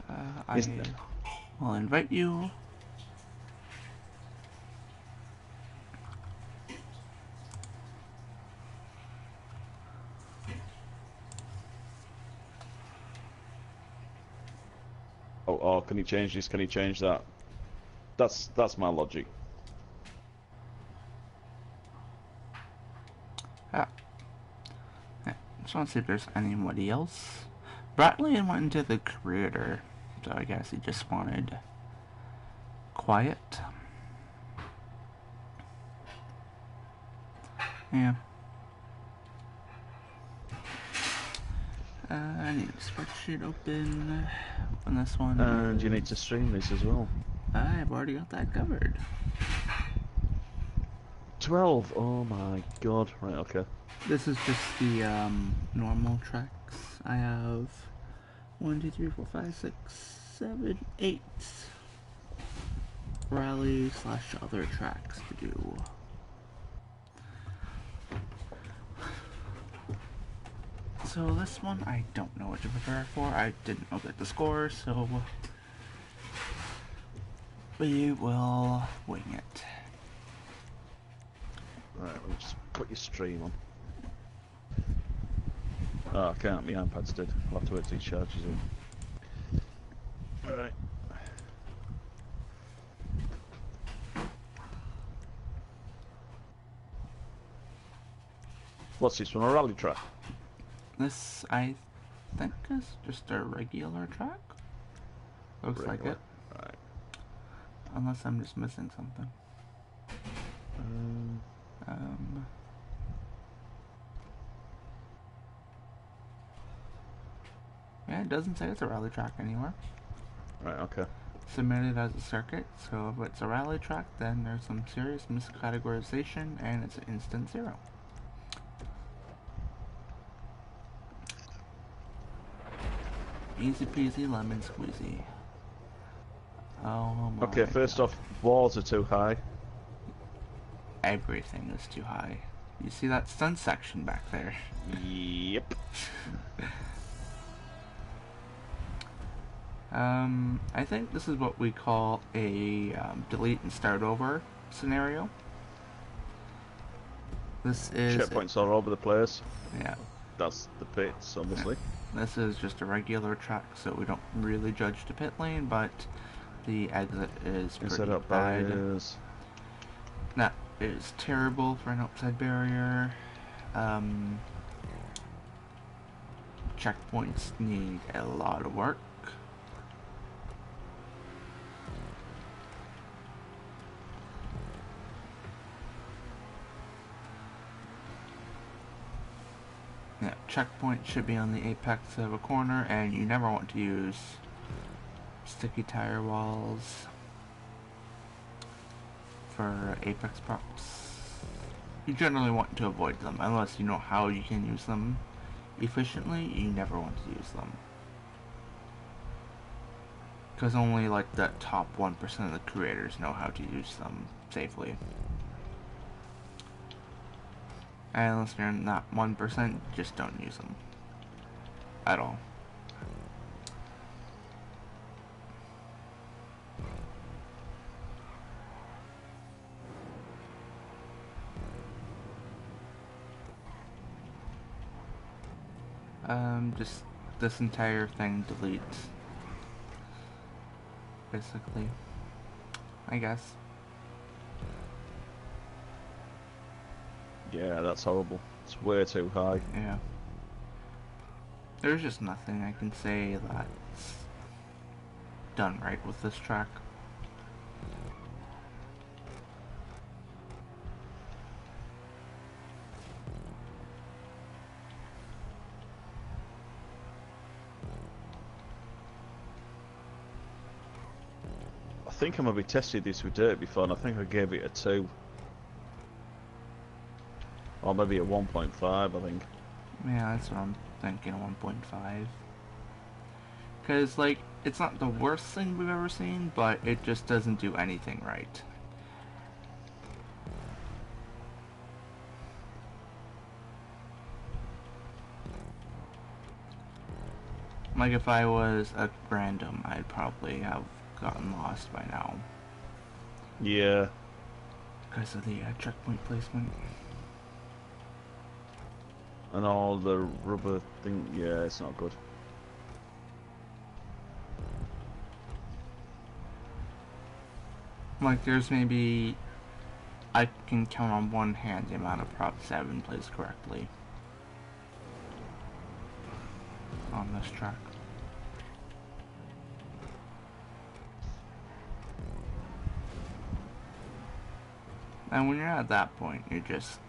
I will invite you. Oh, can he change this? Can he change that? That's my logic. Ah, yeah. Just want to see if there's anybody else. Bradley went into the creator, so I guess he just wanted quiet. Yeah. I need a spreadsheet open. Open this one. And you need to stream this as well. I've already got that covered. 12. Oh my god. Right. Okay. This is just the normal tracks. I have 1, 2, 3, 4, 5, 6, 7, 8 rally / other tracks to do. So this one I don't know what to prepare for. I didn't know the score, so we will wing it. Right. Let me just put your stream on. Oh, I can't. My iPad's dead. I'll have to wait till it charges up. Right. What's this one? A rally track? This, I think, is just a regular track. Looks like it. Right. Unless I'm just missing something. Yeah, it doesn't say it's a rally track anywhere. Right, okay. Submitted as a circuit, so if it's a rally track, then there's some serious miscategorization and it's an instant 0. Easy peasy lemon squeezy. Oh my Okay, first God. off, walls are too high. Everything is too high. You see that stunt section back there? Yep. I think this is what we call a delete and start over scenario. This is Checkpoints all over the place. Yeah. That's the pits, obviously. Yeah. This is just a regular track, so we don't really judge the pit lane, but the exit is pretty Set up bad. barriers. That is terrible for an outside barrier. Checkpoints need a lot of work. Yeah, checkpoint should be on the apex of a corner, and you never want to use sticky tire walls for apex props. You generally want to avoid them, unless you know how you can use them efficiently. You never want to use them, because only like the top 1% of the creators know how to use them safely. And unless you're in that 1%, just don't use them at all. Just this entire thing delete, basically, I guess. Yeah, that's horrible. It's way too high. Yeah. There's just nothing I can say that's done right with this track. I think I maybe tested this with dirt before, and I think I gave it a 2. Or maybe a 1.5, I think. Yeah, that's what I'm thinking, 1.5. Because, like, it's not the worst thing we've ever seen, but it just doesn't do anything right. Like if I was a random, I'd probably have gotten lost by now Yeah. because of the checkpoint placement. And all the rubber thing. Yeah, it's not good. Like there's maybe I can count on one hand the amount of props that have been placed correctly on this track. And when you're at that point, you're just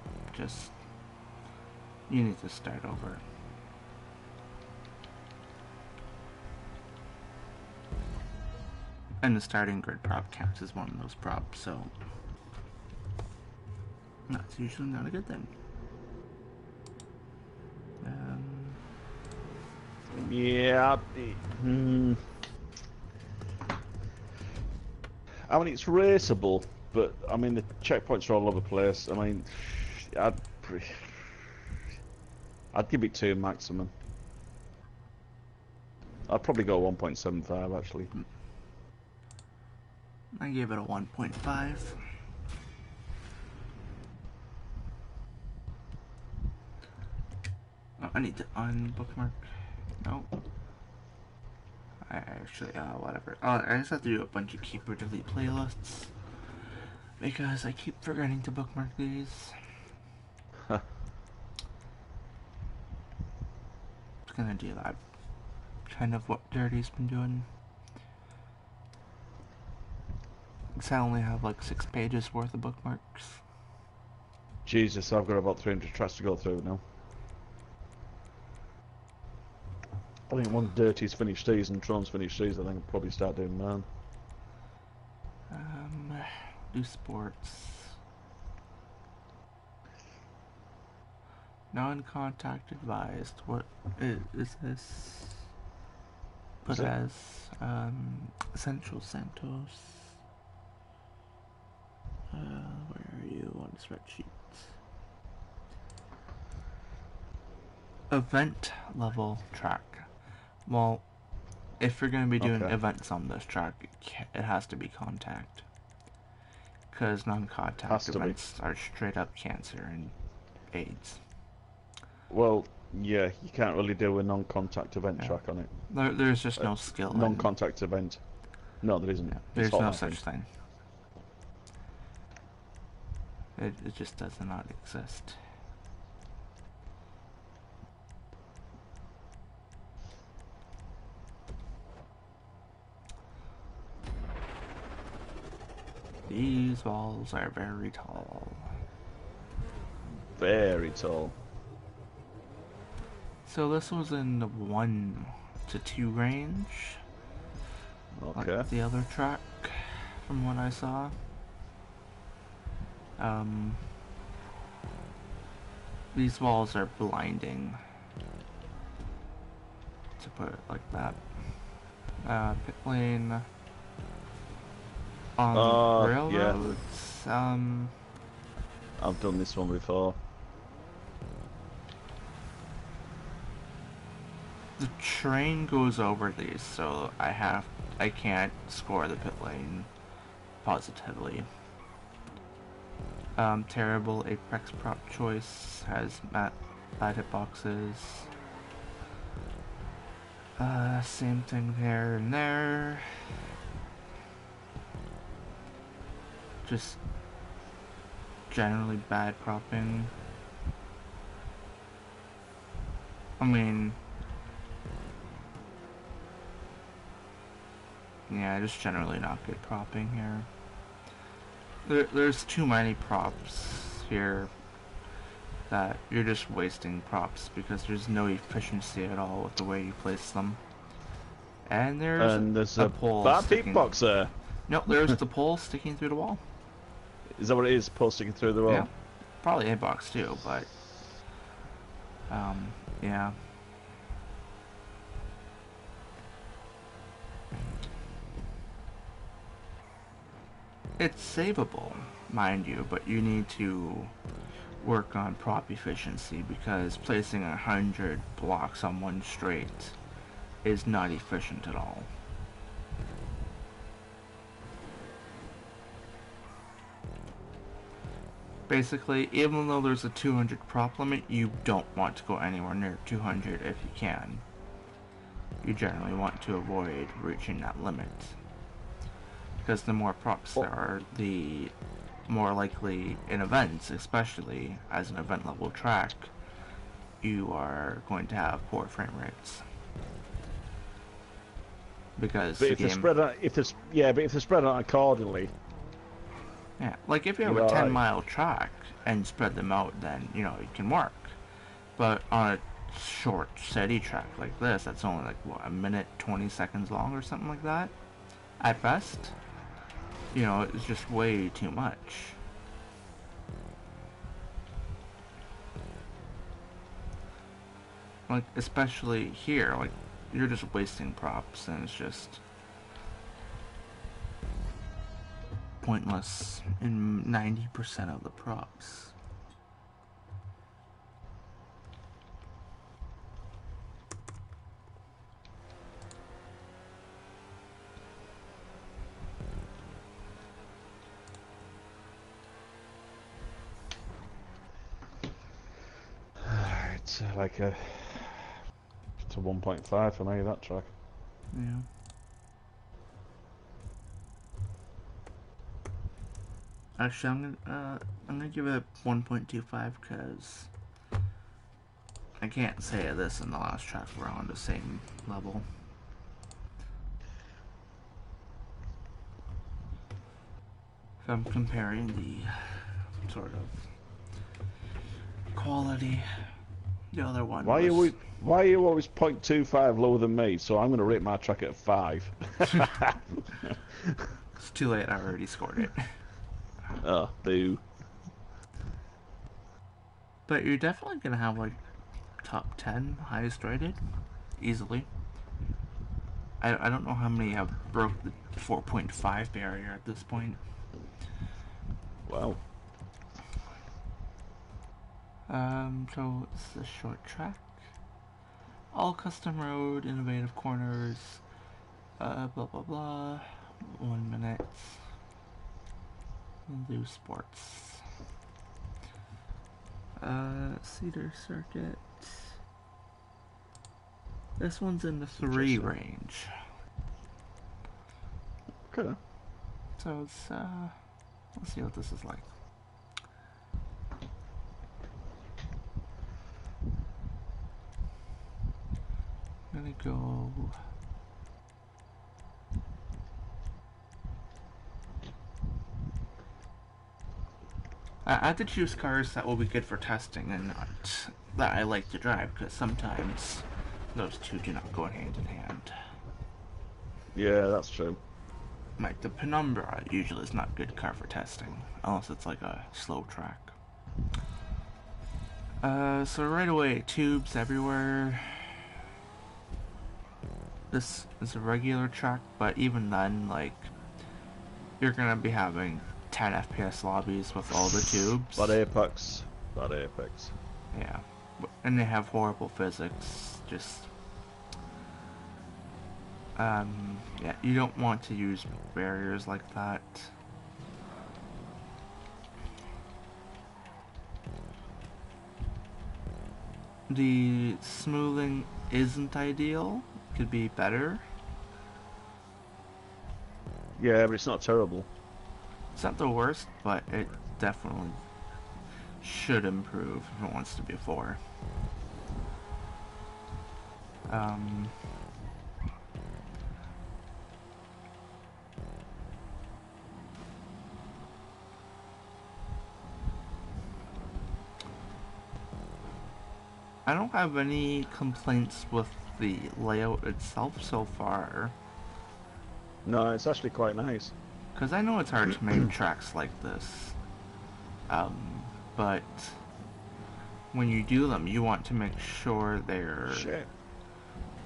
you need to start over. And the starting grid prop counts as one of those props, so that's usually not a good thing. Yeah. I mean, it's raceable, but I mean the checkpoints are all over the place. I mean, I'd give it 2 maximum. I'd probably go 1.75 actually. I gave it a 1.5. Oh, I need to unbookmark. No. I actually, whatever. Oh, I just have to do a bunch of keep or delete playlists because I keep forgetting to bookmark these. Just gonna do that. Kind of what Dirty's been doing. Because I only have like 6 pages worth of bookmarks. Jesus, I've got about 300 tracks to go through now. I think once Dirty's finished these and Tron's finished these, I think I'll probably start doing mine. Do sports. Non-contact advised. What is this? Put as Central Santos. Where are you on the spreadsheet? Event level track. Well, if you're going to be doing events on this track, it has to be contact. Because non-contact events are straight up cancer and AIDS. Well, yeah, you can't really do a non-contact event track on it. There's just no skill. Non-contact event. No, there isn't. Yeah, there's no such thing. It just does not exist. These walls are very tall. Very tall. So this was in the 1 to 2 range. Okay. Like the other track, from what I saw. These walls are blinding, to put it like that. Pit lane on railroads. Yeah. I've done this one before. The train goes over these, so I can't score the pit lane positively. Terrible Apex prop choice, has bad hitboxes. Same thing there and there. Just generally bad propping. I mean, yeah, just generally not good propping here. There's too many props here that you're just wasting props because there's no efficiency at all with the way you place them. And there's a pole bad sticking... hitbox there. No, there's the pole sticking through the wall. Is that what it is? Pole sticking through the wall? Yeah, probably hitbox too, but yeah. It's savable, mind you, but you need to work on prop efficiency because placing 100 blocks on one straight is not efficient at all. Basically, even though there's a 200 prop limit, you don't want to go anywhere near 200 if you can. You generally want to avoid reaching that limit. Because the more props there are, the more likely in events, especially as an event level track, you are going to have poor frame rates. Because But the if they're game... spread out, but if they're spread out accordingly, Yeah, like if you have you're a alright. 10-mile track and spread them out, then, you know, it can work. But on a short, steady track like this, that's only like, what, a minute, 20 seconds long or something like that? At best? You know, it's just way too much. Like, especially here, like, you're just wasting props, and it's just pointless in 90% of the props. It's like a 1.5 for me, that track. Yeah. Actually, I'm gonna give it 1.25 because I can't say this in the last track we're on the same level. If I'm comparing the sort of quality, the other one Why are was... we? Why are you always 0.25 lower than me? So I'm going to rate my track at 5. It's too late, I already scored it. Oh, boo. But you're definitely gonna have like top 10 highest rated easily. I don't know how many have broke the 4.5 barrier at this point. Wow. So it's a short track. All custom road, innovative corners, blah blah blah. 1 minute. We'll do sports. Cedar Circuit. This one's in the 3 range. Okay. So it's, let's see what this is like. I'm gonna go... I have to choose cars that will be good for testing and not that I like to drive, because sometimes those two do not go hand in hand. Yeah, that's true. Like the Penumbra usually is not a good car for testing, unless it's like a slow track. So right away, tubes everywhere. This is a regular track, but even then, like, you're gonna be having 10 FPS lobbies with all the tubes. Bad Apex. Bad Apex. Yeah. And they have horrible physics, just... yeah, you don't want to use barriers like that. The smoothing isn't ideal, could be better. Yeah, but it's not terrible. It's not the worst, but it definitely should improve if it wants to be a 4. I don't have any complaints with the layout itself so far. No, it's actually quite nice. Because I know it's hard to make tracks like this. But when you do them, you want to make sure they're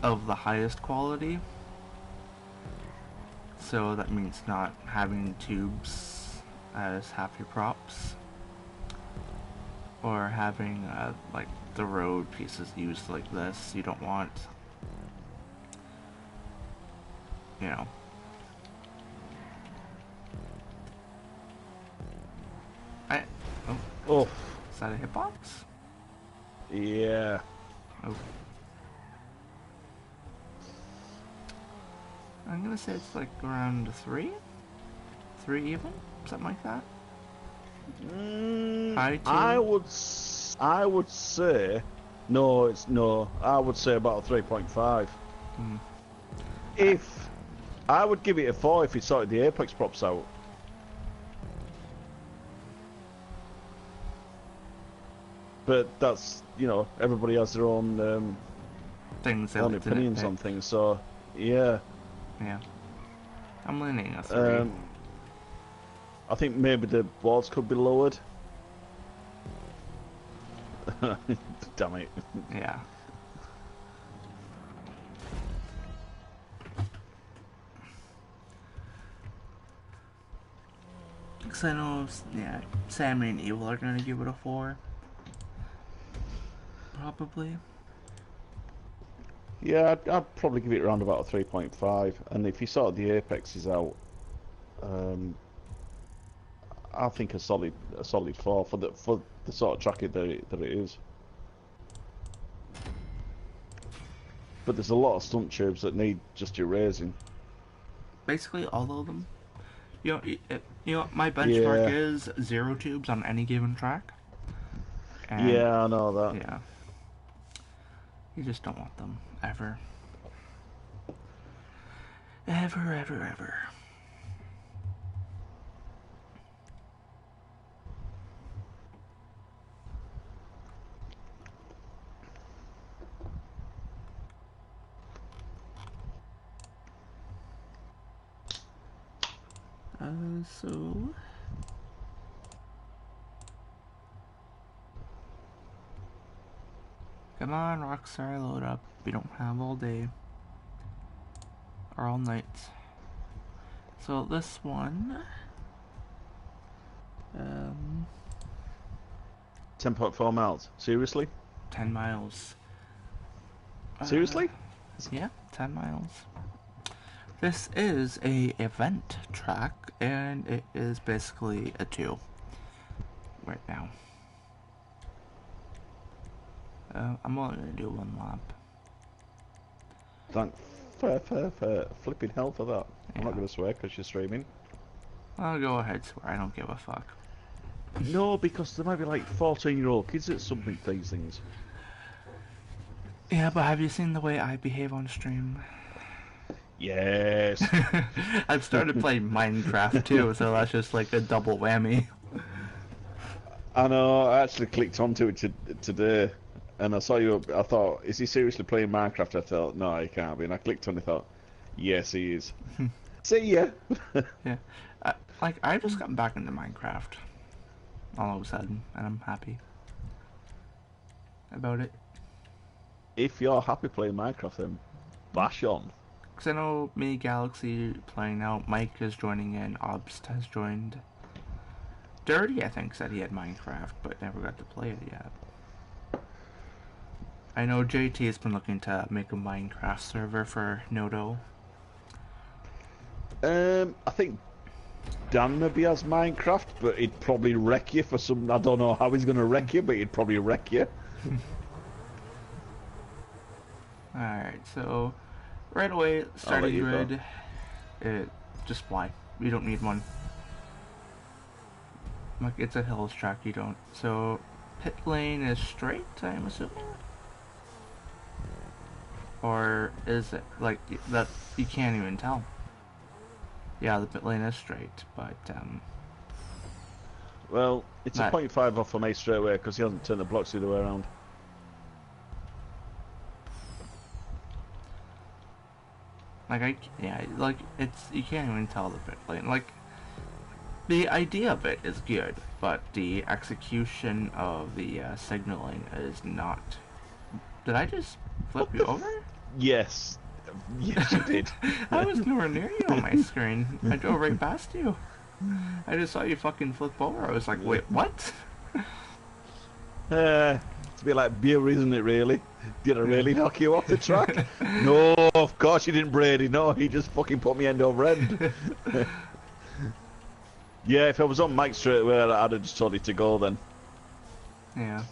of the highest quality. So that means not having tubes as half your props. Or having, like, the road pieces used like this. You don't want you know. Oh, Oh, is that a hitbox? yeah. Oh. I'm gonna say it's like around 3? 3 even? Something like that? High 2? I would say no. It's no. I would say about a 3.5. Hmm. If I would give it a 4 if it sorted the apex props out. But that's, you know, everybody has their own Things they own like to opinions nitpick. on things. So yeah. Yeah. I'm leaning a 3. I think maybe the walls could be lowered. Damn it. Yeah. Because I know, yeah, Sammy and Evil are gonna give it a 4. Probably. Yeah, I'd probably give it around about a 3.5. And if you sort the apexes out, I think a solid 4 for the sort of track that it is. But there's a lot of stunt tubes that need just erasing. Basically, all of them. You know, my benchmark Yeah, is 0 tubes on any given track. And, yeah, I know that. yeah. You just don't want them. Ever. Ever, ever, ever. So... Come on, Rockstar, load up. We don't have all day. Or all night. So this one... 10.4 miles. Seriously? 10 miles. Seriously? Yeah, 10 miles. This is a event track, and it is basically a 2 right now. I'm only gonna do 1 lap. Thank flipping hell for that. I'm not going to swear because you're streaming. I'll go ahead, swear I don't give a fuck. No, because there might be like 14-year-old kids that submit these things. Yeah, but have you seen the way I behave on stream? Yes. I've started playing Minecraft too, so that's just like a double whammy. I know, I actually clicked onto it today, and I saw you. I thought, is he seriously playing Minecraft? I thought, no, he can't be. And I clicked on it, and thought, yes, he is. See ya. Yeah, I just got back into Minecraft all of a sudden, and I'm happy about it. If you're happy playing Minecraft, then bash on. Because I know me, Galaxy, playing now, Mike is joining in, Obst has joined. Dirty, I think, said he had Minecraft, but never got to play it yet. I know JT has been looking to make a Minecraft server for Nodo. I think Dan maybe has Minecraft, but he'd probably wreck you for some. I don't know how he's going to wreck you, but he'd probably wreck you. Alright, so right away, starting grid, just fly. You don't need one. Like, it's a hills track, you don't. So, pit lane is straight, I'm assuming? Or is it, like, that, you can't even tell. Yeah, the pit lane is straight, but, Well, it's a 0.5 off for me straight away because he hasn't turned the blocks the other way around. Like, it's, you can't even tell the pit lane. Like, the idea of it is good, but the execution of the signaling is not. Did I just flip you over? Yes. Yes, you did. I was nowhere near you on my screen. I drove right past you. I just saw you fucking flip over. I was like, wait, what? It's a bit like beer, isn't it, really? Did I really knock you off the track? No, of course you didn't, Brady. No, he just fucking put me end over end. Yeah, if I was on mic straight away, I'd have just told you to go then. Yeah.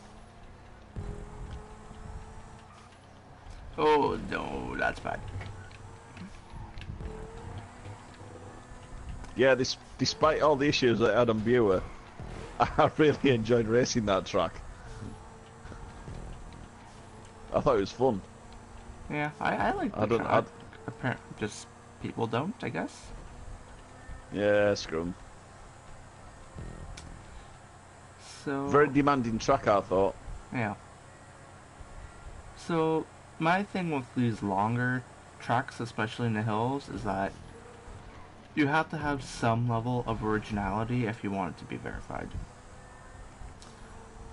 Oh no, that's bad. Yeah, despite all the issues that I had on viewer, I really enjoyed racing that track. I thought it was fun. Yeah, I like I the don't. track. Apparently, just people don't, I guess. Yeah, screw 'em. Very So, demanding track, I thought. yeah. So, my thing with these longer tracks, especially in the hills, is that you have to have some level of originality if you want it to be verified.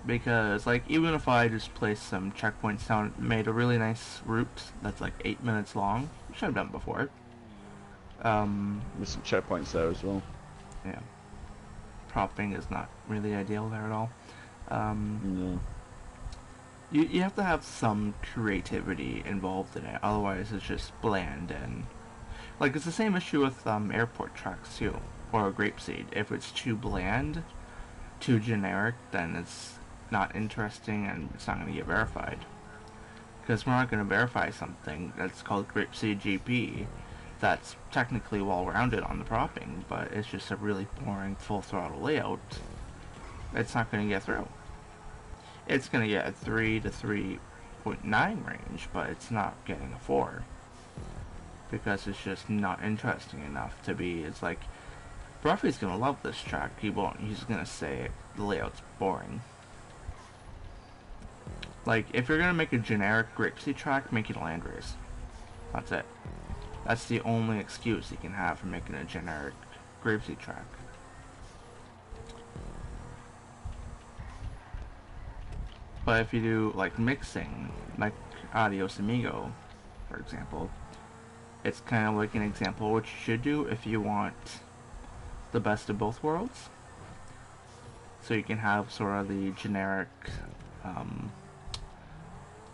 Because, like, even if I just placed some checkpoints down, made a really nice route that's like 8 minutes long, which I've done before. There's some checkpoints there as well. Yeah. Propping is not really ideal there at all. Um, No. you have to have some creativity involved in it, otherwise it's just bland and like it's the same issue with airport tracks too, or grapeseed. If it's too bland, too generic, then it's not interesting and it's not going to get verified. Because we're not going to verify something that's called grapeseed GP that's technically well-rounded on the propping, but it's just a really boring full throttle layout. It's not going to get through. It's going to get a 3 to 3.9 range, but it's not getting a 4. Because it's just not interesting enough to be, it's like, Bruffy's going to love this track, he won't, he's going to say the layout's boring. Like, if you're going to make a generic grapeseed track, make it a land race. That's it. That's the only excuse you can have for making a generic grapeseed track. But if you do, like, mixing, like Adios Amigo, for example, it's kind of like an example of what you should do if you want the best of both worlds. So you can have sort of the generic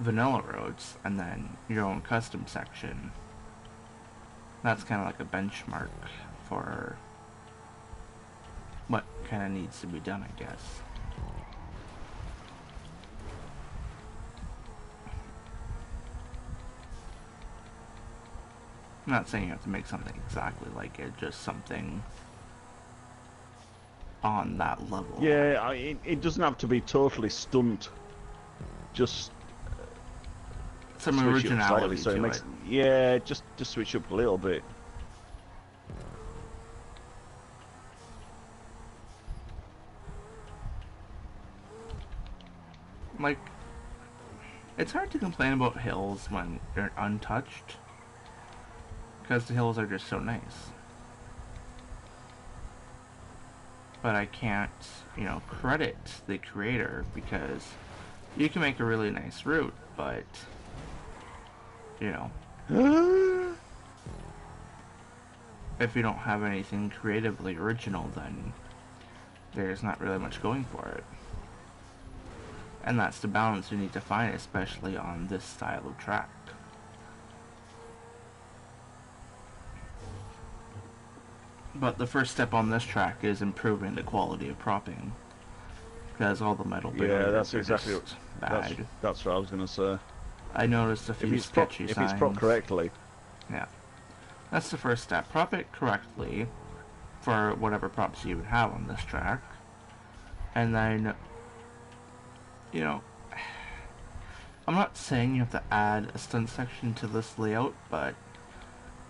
vanilla roads and then your own custom section. That's kind of like a benchmark for what kind of needs to be done, I guess. I'm not saying you have to make something exactly like it, just something on that level. Yeah, it doesn't have to be totally stunt. Just some switch originality it slightly, so to it makes, it. yeah, just switch up a little bit. Like, it's hard to complain about hills when they're untouched, because the hills are just so nice. But I can't, credit the creator, because you can make a really nice route, but, if you don't have anything creatively original, then there's not really much going for it. And that's the balance you need to find, especially on this style of track. But the first step on this track is improving the quality of propping, because all the metal barriers that's are exactly just bad. that's what I was gonna say. I noticed a few sketchy signs. If it's propped correctly. Yeah. That's the first step. Prop it correctly for whatever props you would have on this track. And then, I'm not saying you have to add a stunt section to this layout, but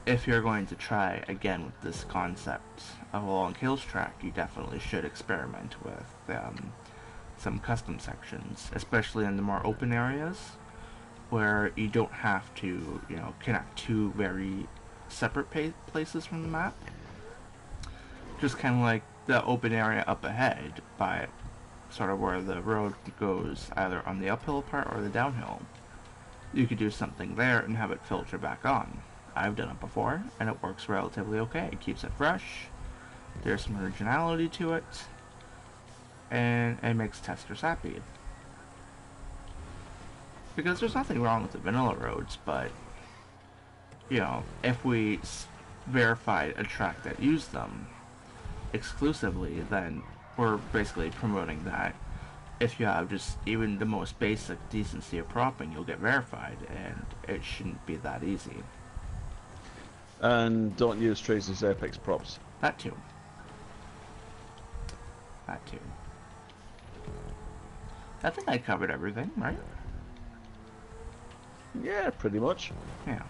if you're going to try again with this concept of a long hills track, you definitely should experiment with some custom sections, especially in the more open areas where you don't have to, connect two very separate places from the map. Just kind of like the open area up ahead by sort of where the road goes either on the uphill part or the downhill. You could do something there and have it filter back on. I've done it before and it works relatively okay. It keeps it fresh, there's some originality to it, and it makes testers happy. Because there's nothing wrong with the vanilla roads, but, you know, if we verified a track that used them exclusively, then we're basically promoting that if you have just even the most basic decency of propping, you'll get verified, and it shouldn't be that easy. And don't use trees as apex props. That too. That too. I think I covered everything, right? Yeah, pretty much. Yeah.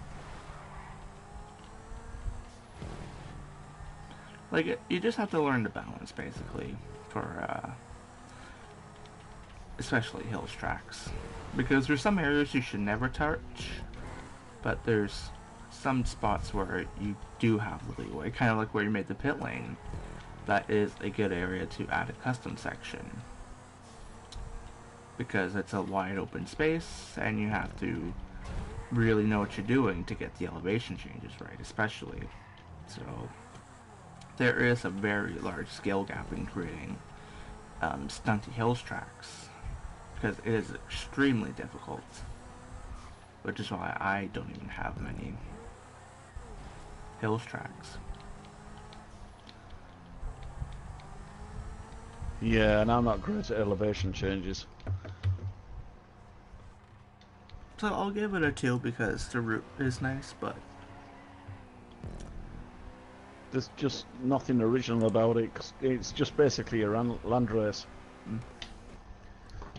Like, you just have to learn to balance, basically, for, especially hills tracks. Because there's some areas you should never touch, but there's some spots where you do have the leeway, kind of like where you made the pit lane. That is a good area to add a custom section. Because it's a wide open space, and you have to really know what you're doing to get the elevation changes right, especially. So, there is a very large skill gap in creating stunty hills tracks, because it is extremely difficult, which is why I don't even have many hills tracks. Yeah, and I'm not great at elevation changes. So I'll give it a 2 because the route is nice, but There's just nothing original about it. 'Cause it's just basically a land race.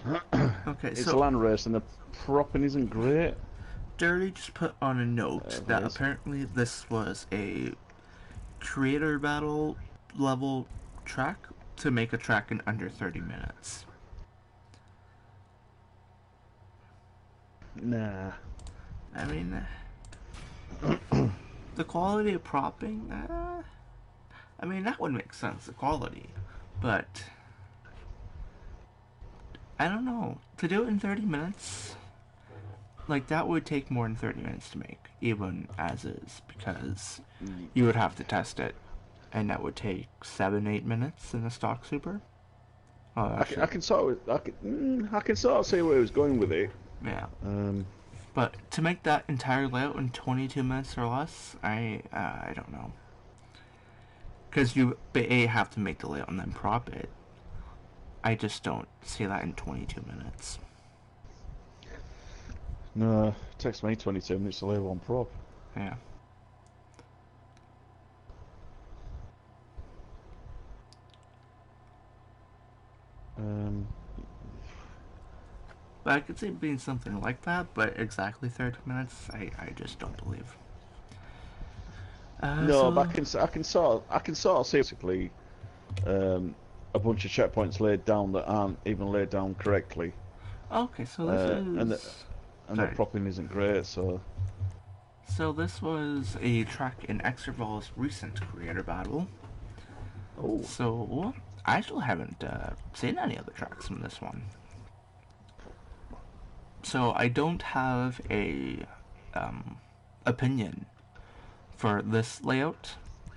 okay, It's so a land race, and the propping isn't great. Dirty just put on a note There that it is. apparently this was a creator battle level track to make a track in under 30 minutes. Nah. I mean, the quality of propping, I mean, that would make sense, the quality. But, I don't know. To do it in 30 minutes, like, that would take more than 30 minutes to make, even as is, because you would have to test it, and that would take 7-8 minutes in a stock super. Oh, actually, I can sort of, I can sort of see where he was going with it. yeah. Um, But to make that entire layout in 22 minutes or less, I don't know. Because you have to make the layout and then prop it. I just don't see that in 22 minutes. no, it takes me 22 minutes to lay one prop. Yeah. Um, But I could see it being something like that, but exactly 30 minutes, I just don't believe. no, but So I can sort of see basically a bunch of checkpoints laid down that aren't even laid down correctly, okay, so this and is the sorry. propping isn't great. So So this was a track in Exerval's recent creator battle. oh, So I still haven't seen any other tracks from this one. So I don't have a opinion for this layout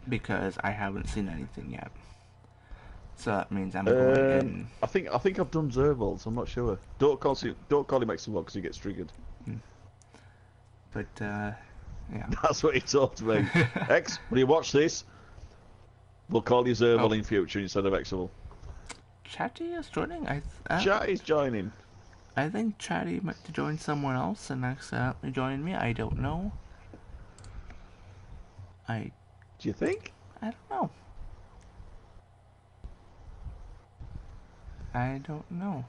because I haven't seen anything yet. So that means I'm going in. I think I've done Zervold, so I'm not sure. Don't call him Exavol because he gets triggered. But yeah. That's what he told me. X, when you watch this, we'll call you Zervold in future instead of Exavol. Chatty is joining. Chat is joining. I think Chatty might join someone else and accidentally join me. I don't know. Do you think? I don't know. I don't know.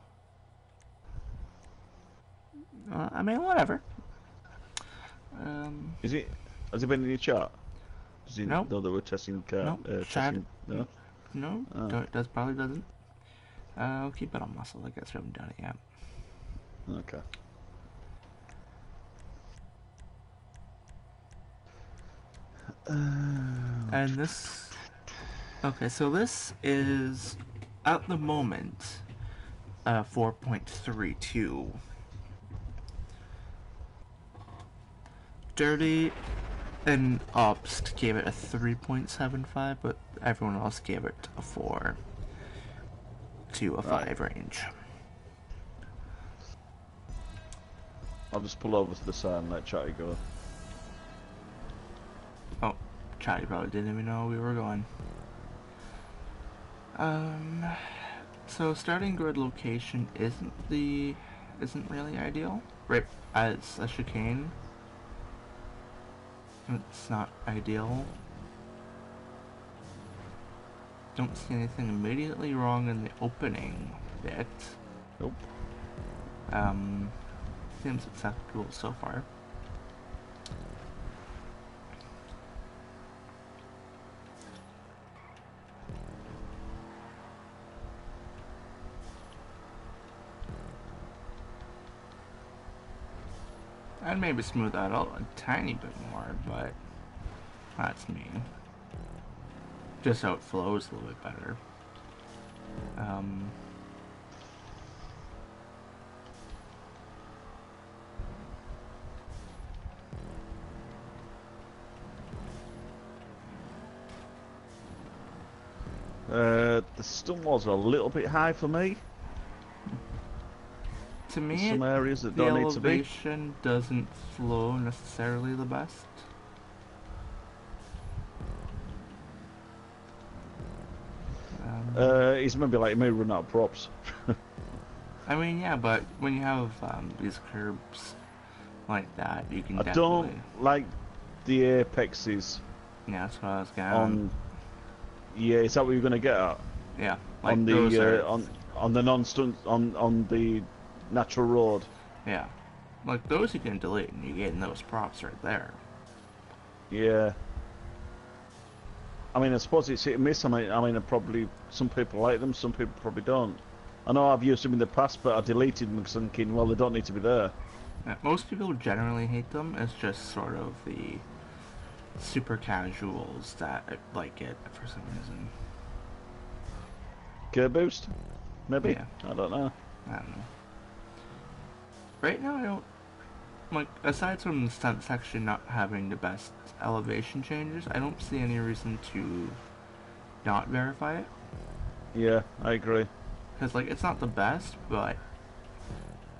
I mean, whatever. Is it? Has he been in your chat? Does he Nope. know that we're testing? Nope. Testing? No. No, Oh. probably doesn't. I'll keep it on muscle. I guess we haven't done it yet. Okay. And this... Okay, so this is, at the moment, 4.32. Dirty and Obst gave it a 3.75, but everyone else gave it a 4 to a 5 range. I'll just pull over to the side and let Chatty go. Oh, Chatty probably didn't even know we were going. So starting grid location isn't really ideal. Right as a chicane, it's not ideal. Don't see anything immediately wrong in the opening bit. Nope. Seems acceptable so far. I'd maybe smooth that out a tiny bit more, but that's me. Just so it flows a little bit better. The stun walls are a little bit high for me. To me, There's some areas that the don't need to be. elevation doesn't flow necessarily the best. He's maybe like me running out of props. I mean, yeah, but when you have these curbs like that, you can I definitely... don't like the apexes Yeah, that's what I was getting on. Yeah, is that what you're gonna get at? Yeah, like On those the are... on the non-stunt on the natural road. Yeah, like those you can delete, and you get those props right there. Yeah. I mean, I suppose it's hit and miss. I mean, probably some people like them, some people probably don't. I know I've used them in the past, but I deleted them because I'm thinking, well, they don't need to be there. Yeah, most people generally hate them. It's just sort of the super casuals that like it for some reason. Gear boost? Maybe? Yeah. I don't know. I don't know. Right now, I don't... Like, aside from the stunt section not having the best elevation changes, I don't see any reason to not verify it. Yeah, I agree. Because, like, it's not the best, but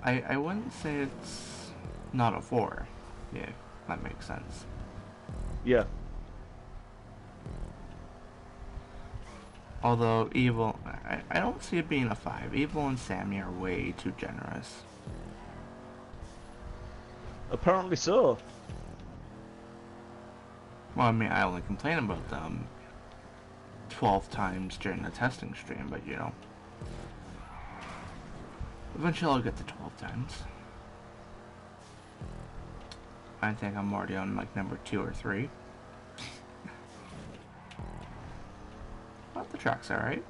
I wouldn't say it's not a 4. Yeah, that makes sense. Yeah. Although, Evil... I don't see it being a 5. Evil and Sammy are way too generous. Apparently so. Well, I mean, I only complain about them 12 times during the testing stream, but you know. Eventually I'll get to 12 times. I think I'm already on like number 2 or 3. But the track's alright.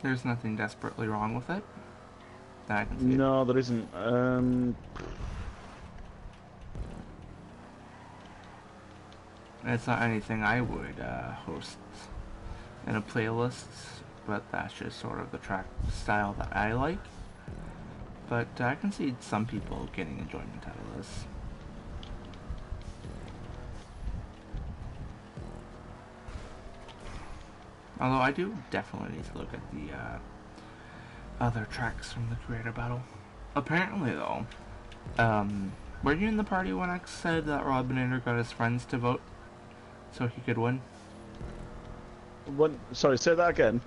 There's nothing desperately wrong with it that I can see. No, there isn't. It's not anything I would host in a playlist, but that's just sort of the track style that I like. But I can see some people getting enjoyment out of this. Although I do definitely need to look at the other tracks from the creator battle. Apparently though, were you in the party when X said that Robinator got his friends to vote so he could win? Sorry, say that again.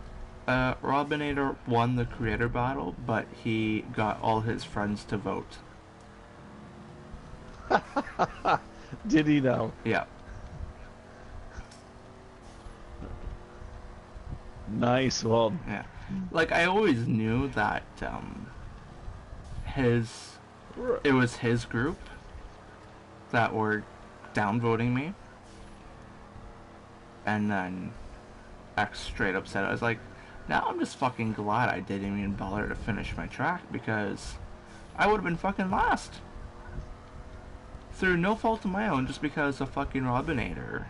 Robinator won the creator battle, but he got all his friends to vote. Did he now? Yeah. Nice one. Yeah. Like, I always knew that, it was his group that were downvoting me. And then X straight up said, I was like, now I'm just fucking glad I didn't even bother to finish my track, because I would have been fucking last. Through no fault of my own, just because of fucking Robinator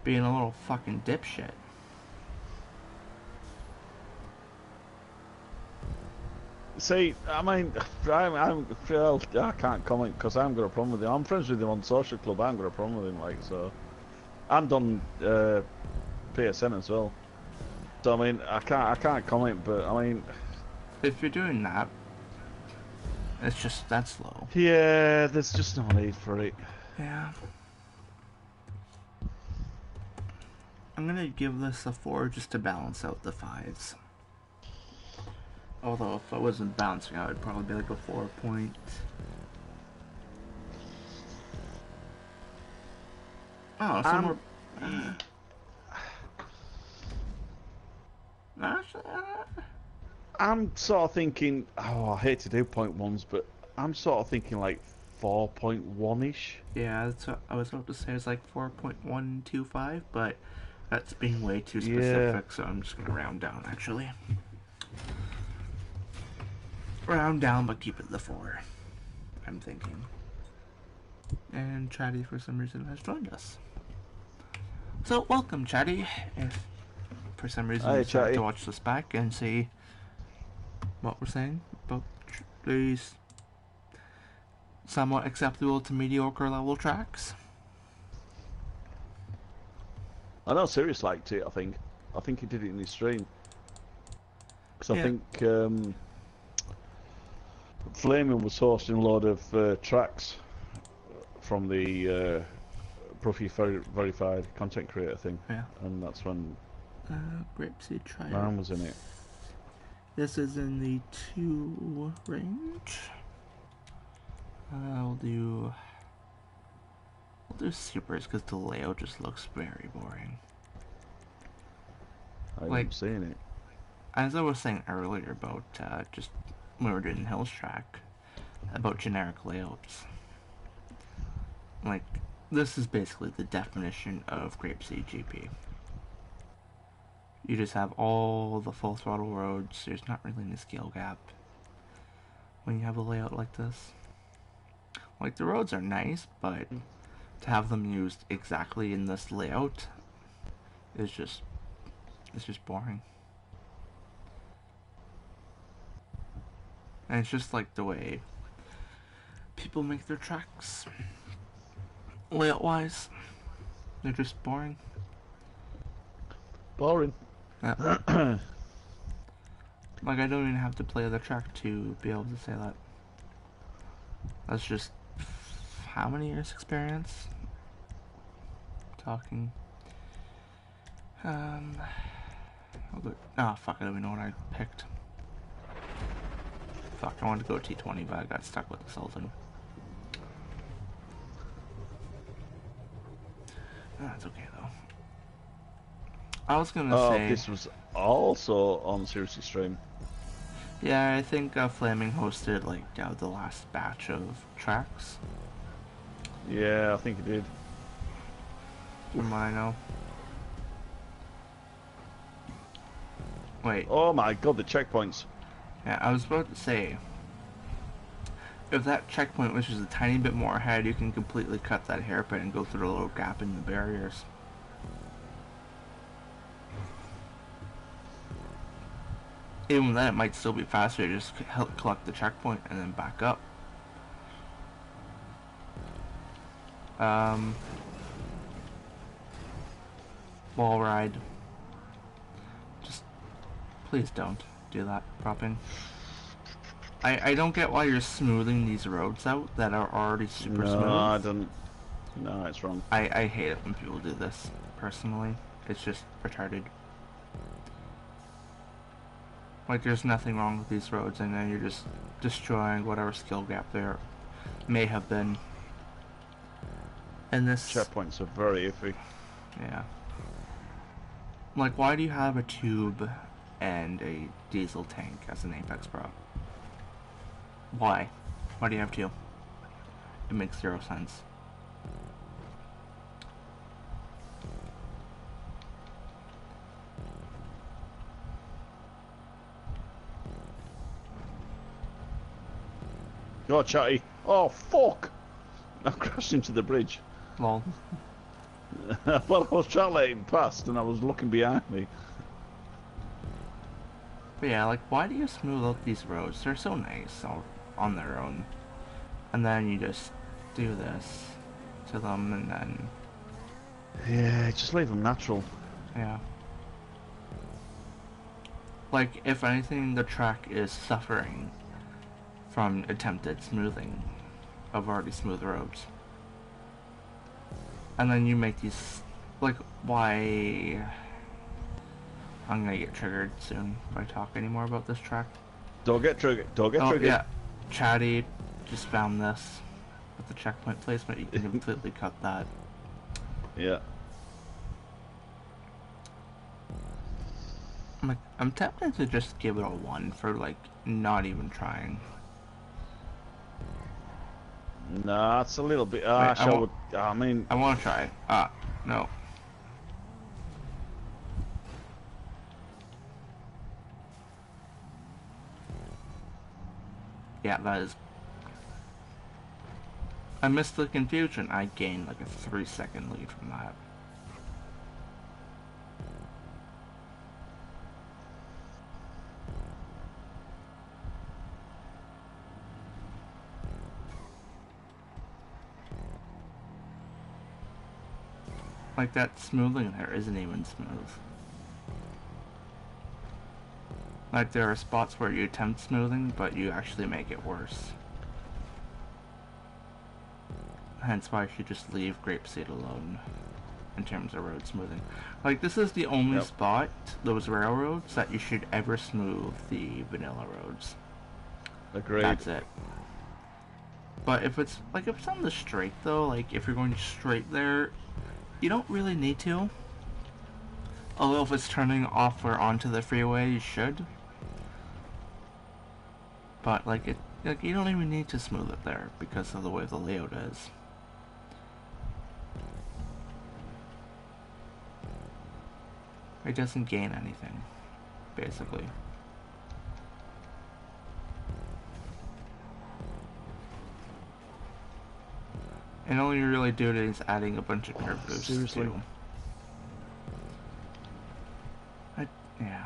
being a little fucking dipshit. See, I mean, I can't comment because I haven't got a problem with him. I'm friends with him on Social Club. I haven't got a problem with him, like, so. And on PSN as well. So I mean, I can't comment, but I mean, If you're doing that, It's just that slow. Yeah, there's just no need for it. Yeah. I'm gonna give this a 4 just to balance out the 5s. Although if I wasn't bouncing out, it'd probably be like a 4 point. Oh, some more. Actually, I'm sort of thinking. Oh, I hate to do point ones, but I'm sort of thinking like 4.1-ish. yeah, that's what I was about to say. It's like 4.125, but that's being way too Yeah. specific, so I'm just gonna round down actually. Round down, but keep it the 4. I'm thinking. And Chatty, for some reason, has joined us. So, welcome, Chatty. If for some reason you Hey, decide Chatty. to watch this back and see what we're saying about these somewhat acceptable to mediocre level tracks. I know Sirius liked it. I think he did it in his stream. Because I Yeah. think Flaming was hosting a lot of tracks from the Bruffy verified content creator thing, Yeah. and that's when Grapeseed trial. Ram was in it. This is in the 2 range. We'll do supers because the layout just looks very boring. I Like, haven't seen it. as I was saying earlier about just when we were doing Hills track about generic layouts. Like, this is basically the definition of Grapeseed GP. You just have all the full throttle roads. There's not really any scale gap when you have a layout like this. Like, the roads are nice, but to have them used exactly in this layout is just boring. And it's just like the way people make their tracks layout wise. They're just boring. Boring. Yeah. Like, I don't even have to play the track to be able to say that. That's just how many years experience? Talking. Oh, fuck, I don't even know what I picked. Fuck, I wanted to go T20, but I got stuck with the Sultan. That's okay, though. I was gonna say... this was also on Seriously Stream. Yeah, I think Flaming hosted, like, the last batch of tracks. Yeah, I think he did. From what I know. Wait. Oh my god, the checkpoints. Yeah, I was about to say... If that checkpoint was just a tiny bit more ahead, you can completely cut that hairpin and go through the little gap in the barriers. Even then, it might still be faster to just help collect the checkpoint and then back up. Wall ride. Just please don't do that, propping. I don't get why you're smoothing these roads out that are already super smooth. No, I don't. No, it's wrong. I hate it when people do this, personally. It's just retarded. Like, there's nothing wrong with these roads, and then you're just destroying whatever skill gap there may have been. And this... Checkpoints are very iffy. Yeah. Like, why do you have a tube and a diesel tank as an Apex prop? Why? Why do you have two? It makes 0 sense. Go, Chatty. Oh, fuck! I crashed into the bridge. Lol. Well, I was trying to let him past and I was looking behind me. But yeah, like, why do you smooth out these roads? They're so nice on their own. And then you just do this to them, and then... Yeah, just leave them natural. Yeah. Like, if anything, the track is suffering from attempted smoothing of already smooth roads. And then you make these, like, why... I'm gonna get triggered soon if I talk anymore about this track. Don't get triggered. Don't get triggered. Yeah. Chatty just found this. With the checkpoint placement, you can completely cut that. Yeah. I'm tempted to just give it a 1 for, like, not even trying. Nah, it's a little bit... I mean... I want to try. No. Yeah, that is... I missed the confusion. I gained, like, a 3-second lead from that. Like, that smoothing there isn't even smooth. Like, there are spots where you attempt smoothing, but you actually make it worse. Hence why you should just leave Grapeseed alone in terms of road smoothing. Like, this is the only spot, those railroads, that you should ever smooth the vanilla roads. Agreed. That's it. But if it's, like, if it's on the straight, though, like, if you're going straight there, you don't really need to. Although if it's turning off or onto the freeway, you should. But, like, you don't even need to smooth it there because of the way the layout is. It doesn't gain anything, basically. And all you're really doing is adding a bunch of curve boosts. Seriously? Too. Yeah.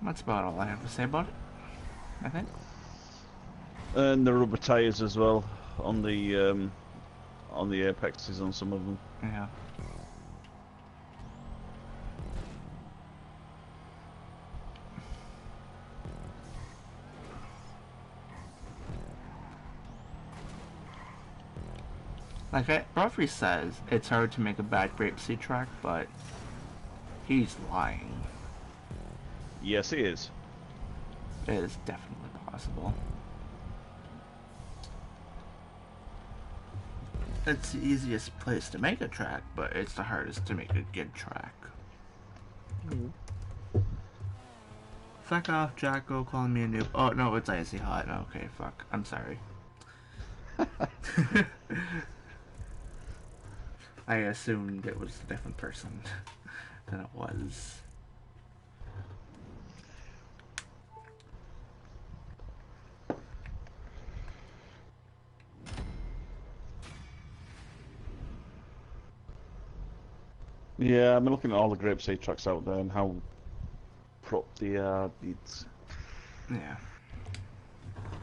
That's about all I have to say about it, I think. And the rubber tires as well on the apexes on some of them. Yeah. Like, Ruffy says, it's hard to make a bad Grapeseed track, but he's lying. Yes, he is. It is definitely possible. It's the easiest place to make a track, but it's the hardest to make a good track. Fuck off, Jacko, calling me a noob. Oh, no, it's Icy Hot. Okay, fuck. I'm sorry. I assumed it was a different person than it was. Yeah, I'm looking at all the Grapeseed tracks out there and how propped they are.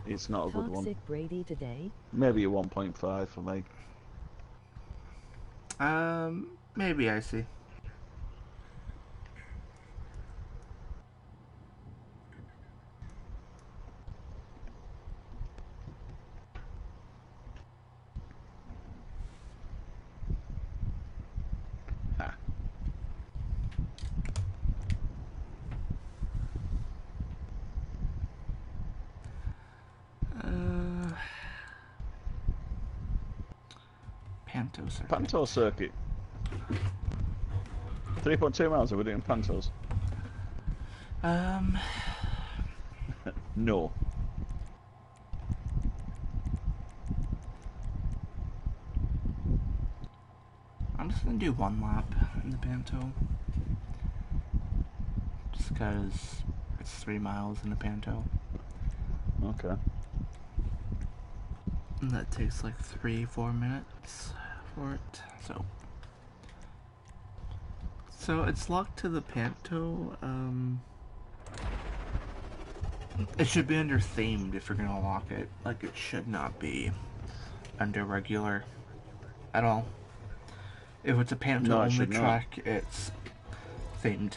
It's not a good one. Toxic Brady today. Maybe a 1.5 for me. Maybe I see. Panto circuit. Panto circuit. 3.2 miles are we doing Pantos? No. I'm just gonna do 1 lap in the Panto. Just because it's 3 miles in the Panto. Okay. And that takes like 3-4 minutes for it, so it's locked to the Panto. It should be under themed if you're gonna lock it. Like, it should not be under regular at all. If it's a Panto only track, it's themed.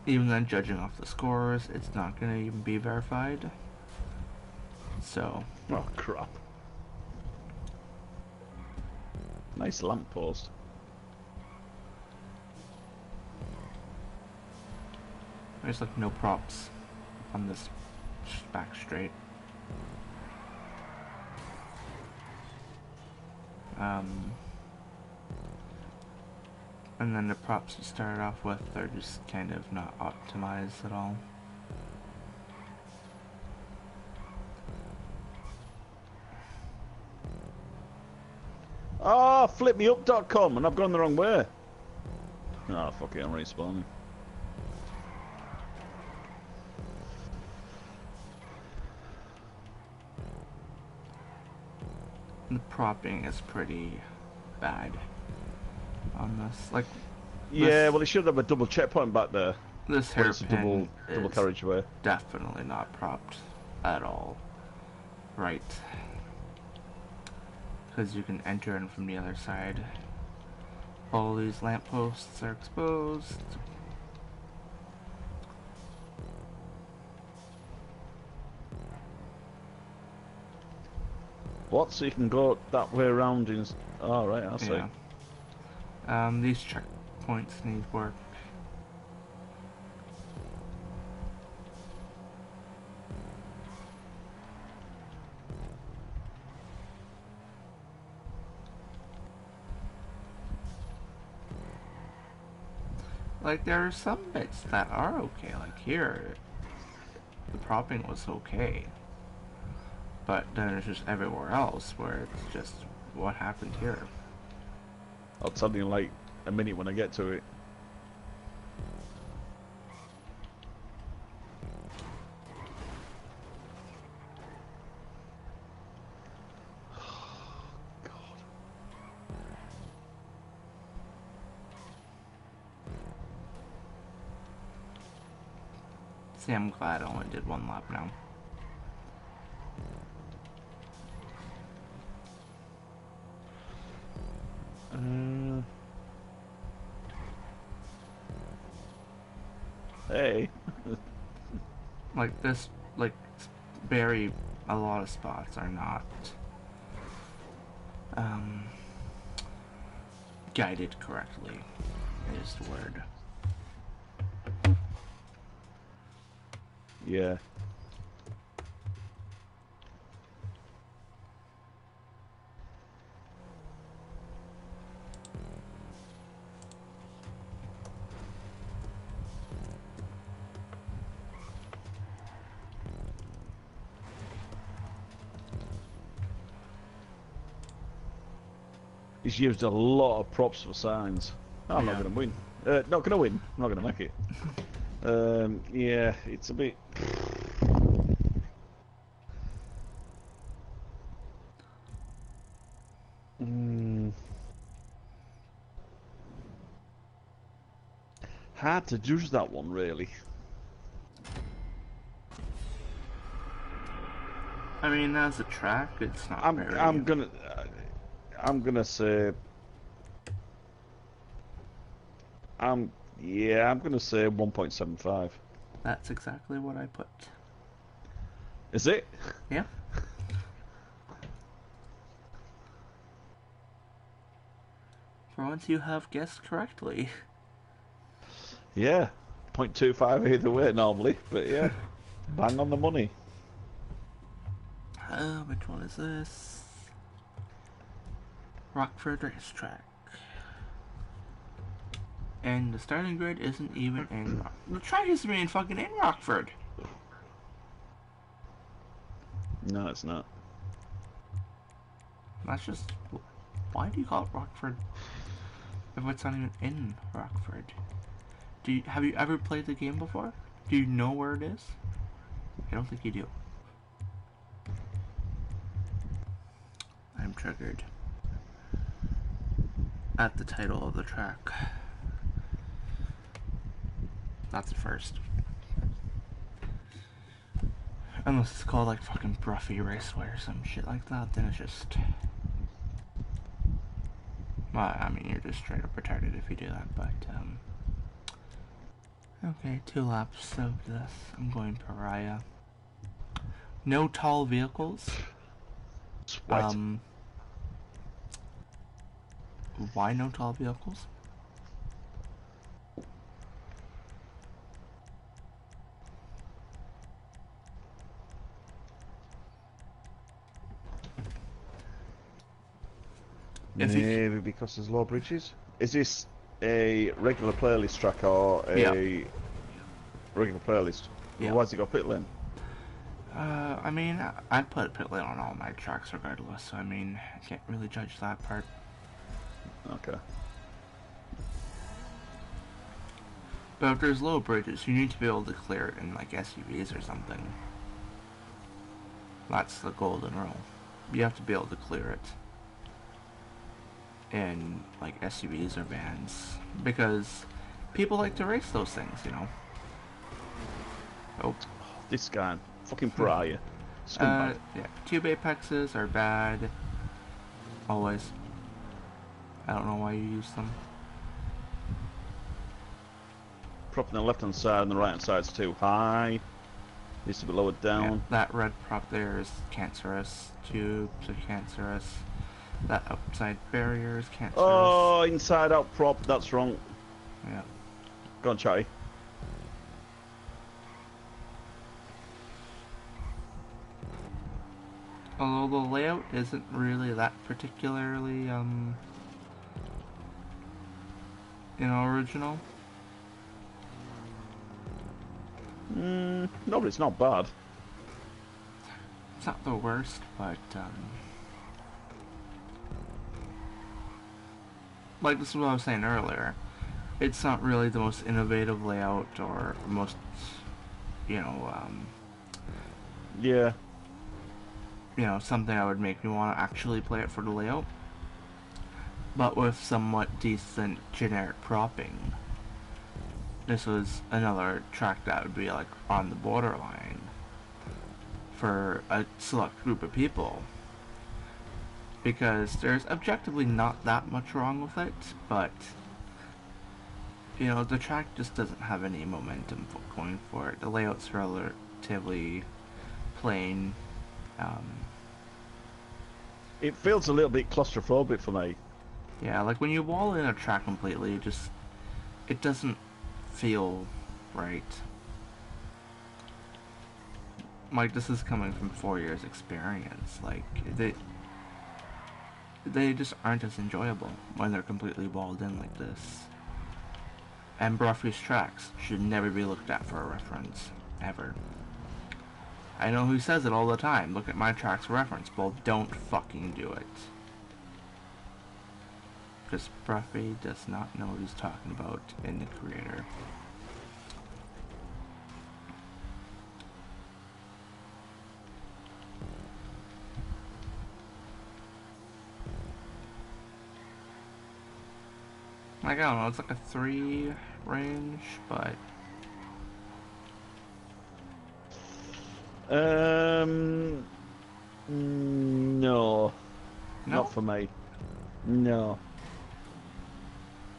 Even then, judging off the scores, it's not going to even be verified. So. Oh, crap. Nice lamppost. There's like no props on this back straight. And then the props you started off with are just kind of not optimized at all. Ah, flipmeup.com, and I've gone the wrong way. Oh, fuck it, I'm respawning. The propping is pretty bad on this. Like, yeah, well, it should have a double checkpoint back there. This hairpin double carriageway. Definitely not propped at all. Right. Because you can enter in from the other side. All these lampposts are exposed. What? So you can go that way around in... Oh, right, I see. Yeah. These checkpoints need work. Like, there are some bits that are okay. Like here, the propping was okay. But then it's just everywhere else where it's just, what happened here? I'll tell you in like a minute when I get to it. See, I'm glad I only did one lap now. Hey. Like this, like, very, a lot of spots are not, guided correctly, is the word. Yeah. He's used a lot of props for signs. Oh, I'm not going to win. Not going to win. I'm not going to make it. Yeah, it's a bit... Hard to judge that one, really. I mean, as a track, it's not very... I'm gonna say... I'm gonna say 1.75. That's exactly what I put. Is it? Yeah. For once you have guessed correctly. Yeah. 0.25 either way normally, but yeah. Bang on the money. Which one is this? Rockford Racetrack. And the starting grid isn't even in the track isn't even fucking in Rockford. No, it's not. That's just... Why do you call it Rockford if it's not even in Rockford? Have you ever played the game before? Do you know where it is? I don't think you do. I'm triggered at the title of the track. That's the first. Unless it's called like fucking Bruffy Raceway or some shit like that, then it's just... Well, I mean, you're just straight up retarded if you do that, but, Okay, 2 laps of this. I'm going pariah. No tall vehicles. Sweat. Why no tall vehicles? If you Maybe because there's low bridges. Is this a regular playlist track or yeah, a regular playlist? yeah. Why's it got pit lane? I mean, I put pit lane on all my tracks regardless, so I mean, I can't really judge that part. Okay. But if there's low bridges, you need to be able to clear it in like SUVs or something. That's the golden rule. You have to be able to clear it in like SUVs or vans because people like to race those things, you know. Oh, This guy, fucking pariah. Scumbag. yeah. Tube apexes are bad. Always. I don't know why you use them. Prop on the left hand side and the right hand side's too high. Needs to be lowered down. Yeah, that red prop there is cancerous. Tubes are cancerous. That outside barrier is cancerous. Oh, inside out prop, that's wrong. Yeah. Go on, Chatty. Although the layout isn't really that particularly, original. No, but it's not bad. It's not the worst, but, like this is what I was saying earlier. It's not really the most innovative layout or most, Yeah. Something that would make me want to actually play it for the layout. But with somewhat decent generic propping, this was another track that would be like on the borderline for a select group of people. Because there's objectively not that much wrong with it, but the track just doesn't have any momentum going for it. The layout's relatively plain. It feels a little bit claustrophobic for me. Yeah, like when you wall in a track completely, it doesn't feel right. Like, this is coming from 4 years experience. Like, they just aren't as enjoyable when they're completely walled in like this. And Bruffy's tracks should never be looked at for a reference, ever. I know who says it all the time, look at my tracks for reference, well, don't fucking do it. Because Bruffy does not know what he's talking about in the creator. Like, I don't know, it's like a 3 range, but... No. Not for me. No.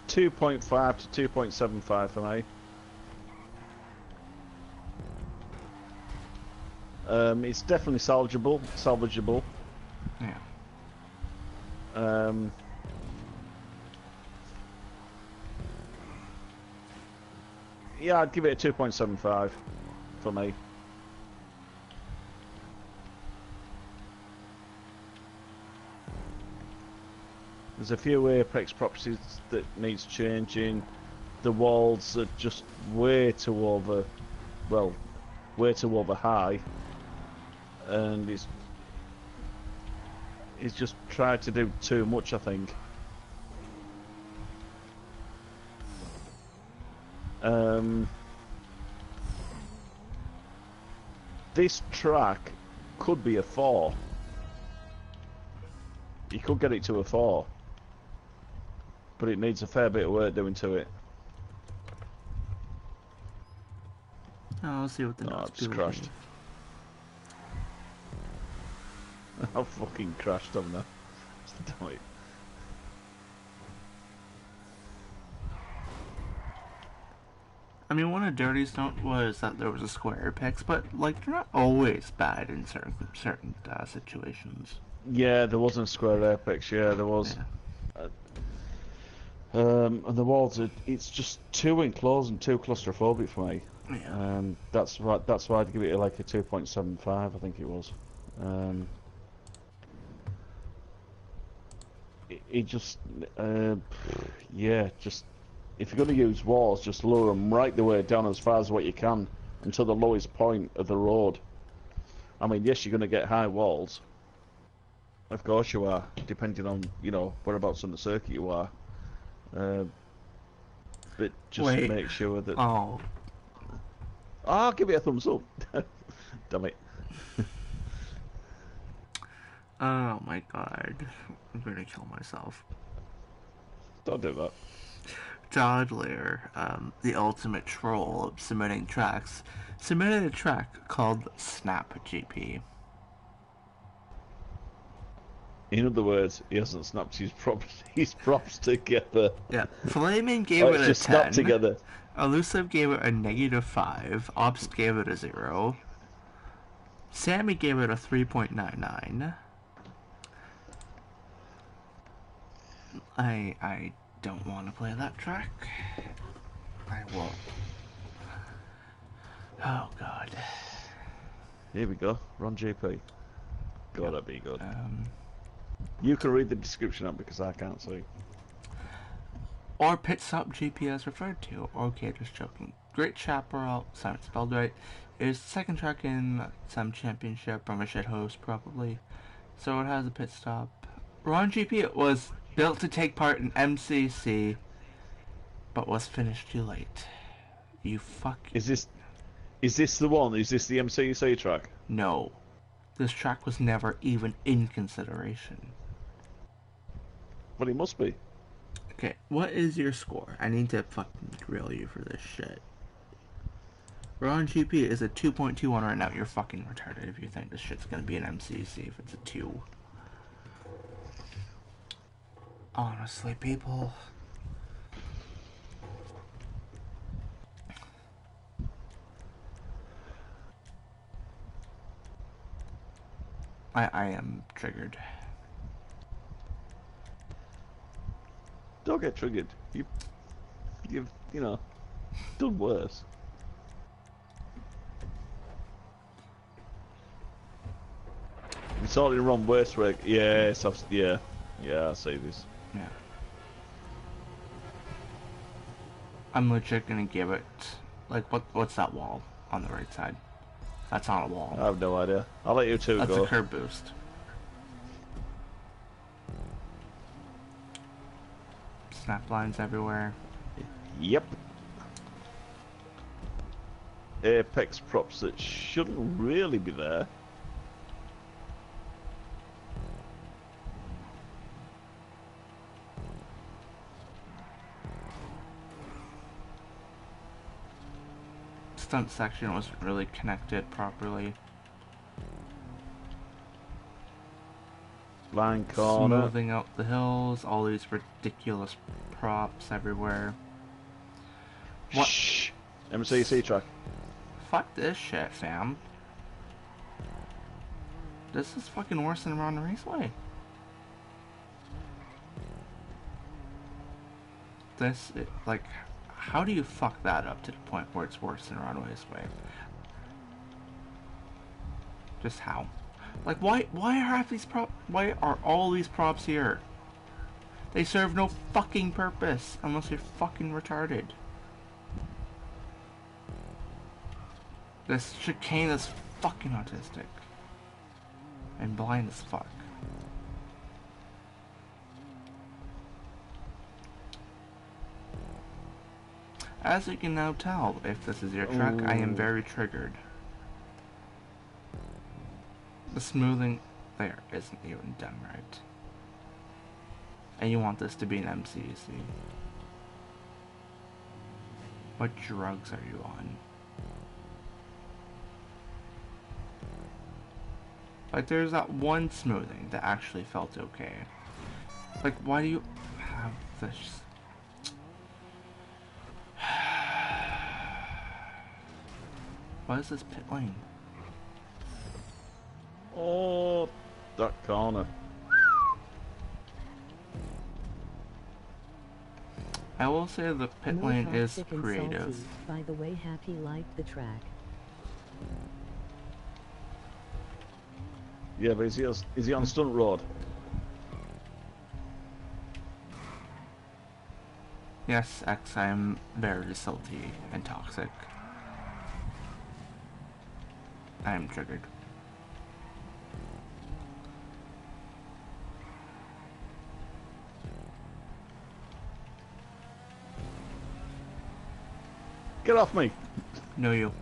2.5 to 2.75 for me. It's definitely salvageable. Yeah. Yeah, I'd give it a 2.75 for me. There's a few apex properties that needs changing. The walls are just way too over high, and he's just tried to do too much, I think. This track could be a 4. You could get it to a 4, but it needs a fair bit of work doing to it. I'll see what the Oh, notes I've just crashed. I've fucking crashed, haven't I? Damn it. mean, one of Dirty's note was that there was a square picks, but like they're not always bad in certain situations. Yeah, there wasn't a square apex. Yeah, there was. Yeah. Uh, and the walls are, it's just too enclosed and too claustrophobic for me. Yeah. That's right. That's why I'd give it like a 2.75. I think it was. Um, it just, uh, yeah, just if you're going to use walls, just lower them right the way down as far as what you can until the lowest point of the road. I mean, yes, you're going to get high walls. Of course you are, depending on, whereabouts on the circuit you are. Uh, but just Wait. make sure that... Oh. I'll give it a thumbs up. Damn it. Oh my god. I'm gonna kill myself. Don't do that. Dodler, the ultimate troll of submitting tracks, submitted a track called Snap GP. In other words, he hasn't snapped his props together. Yeah. Flaming gave Oh, it it's a just snapped 10. together. Elusive gave it a -5. Ops gave it a 0. Sammy gave it a 3.99. I don't want to play that track. I won't. Oh god. Here we go. Ron JP. God, that'd be good. Um, You can read the description out because I can't see. or Pit Stop GP as referred to. Okay, just joking. Great Chaparral, Simon spelled right, is the second track in some championship from a shit host, probably. So it has a pit stop. Ron GP was built to take part in MCC, but was finished too late. You fuck. Is this the one? Is this the MCC track? No. This track was never even in consideration. But it must be. Okay, what is your score? I need to fucking grill you for this shit. Ron GP is a 2.21 right now. You're fucking retarded if you think this shit's gonna be an MCC if it's a 2. Honestly, people. I am triggered. Don't get triggered. You've done worse. You saw it in Ron worse work. Yes, yeah, I see this. Yeah. I'm legit gonna give it, like, what's that wall on the right side? That's not a wall. I have no idea. I'll let you two That's go. a curb boost. Snap lines everywhere. Yep. Apex props that shouldn't really be there. Stunt section wasn't really connected properly. Line corner. Smoothing out the hills, all these ridiculous props everywhere. What? Shh. MCC track. Fuck this shit, fam. This is fucking worse than Ron Raceway. Like, how do you fuck that up to the point where it's worse than Ron Raceway? Just how? Like, why are all these props here? They serve no fucking purpose unless you're fucking retarded. This chicane is fucking autistic. And blind as fuck. As you can now tell, if this is your track, I am very triggered. The smoothing there isn't even done right. And you want this to be an MCC. What drugs are you on? Like, there's that one smoothing that actually felt okay. Like, why do you have this? What is this pit lane? Oh, that corner. I will say the pit No lane is toxic and creative. salty. By the way, Happy liked the track. Yeah, but is he on stunt road? Yes, X, I am very salty and toxic. I am triggered. Get off me! No you.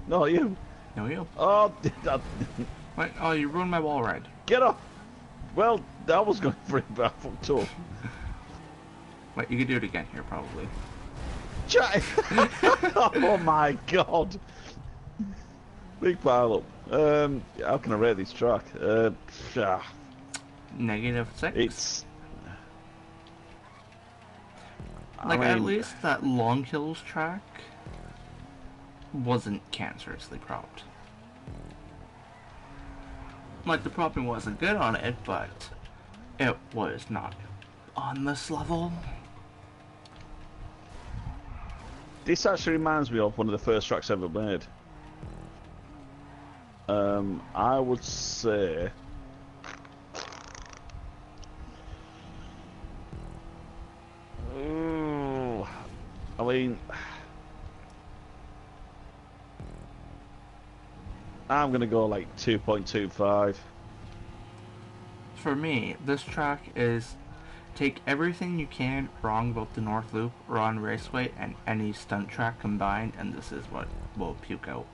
No, you. No you. Oh, Wait, oh, you ruined my wall ride. get off! Well, I was going for it, but I fucked up. Wait, you could do it again here, probably. Oh my god! Big pile up. How can I rate this track? -6? It's... Like, I at mean, least that Long Hills track wasn't cancerously propped. Like, the propping wasn't good on it, but it was not on this level. this actually reminds me of one of the first tracks ever made. I would say... Ooh, I mean... I'm gonna go like 2.25. For me, this track is take everything you can wrong about the North Loop, Ron Raceway, and any stunt track combined, and this is what will puke out.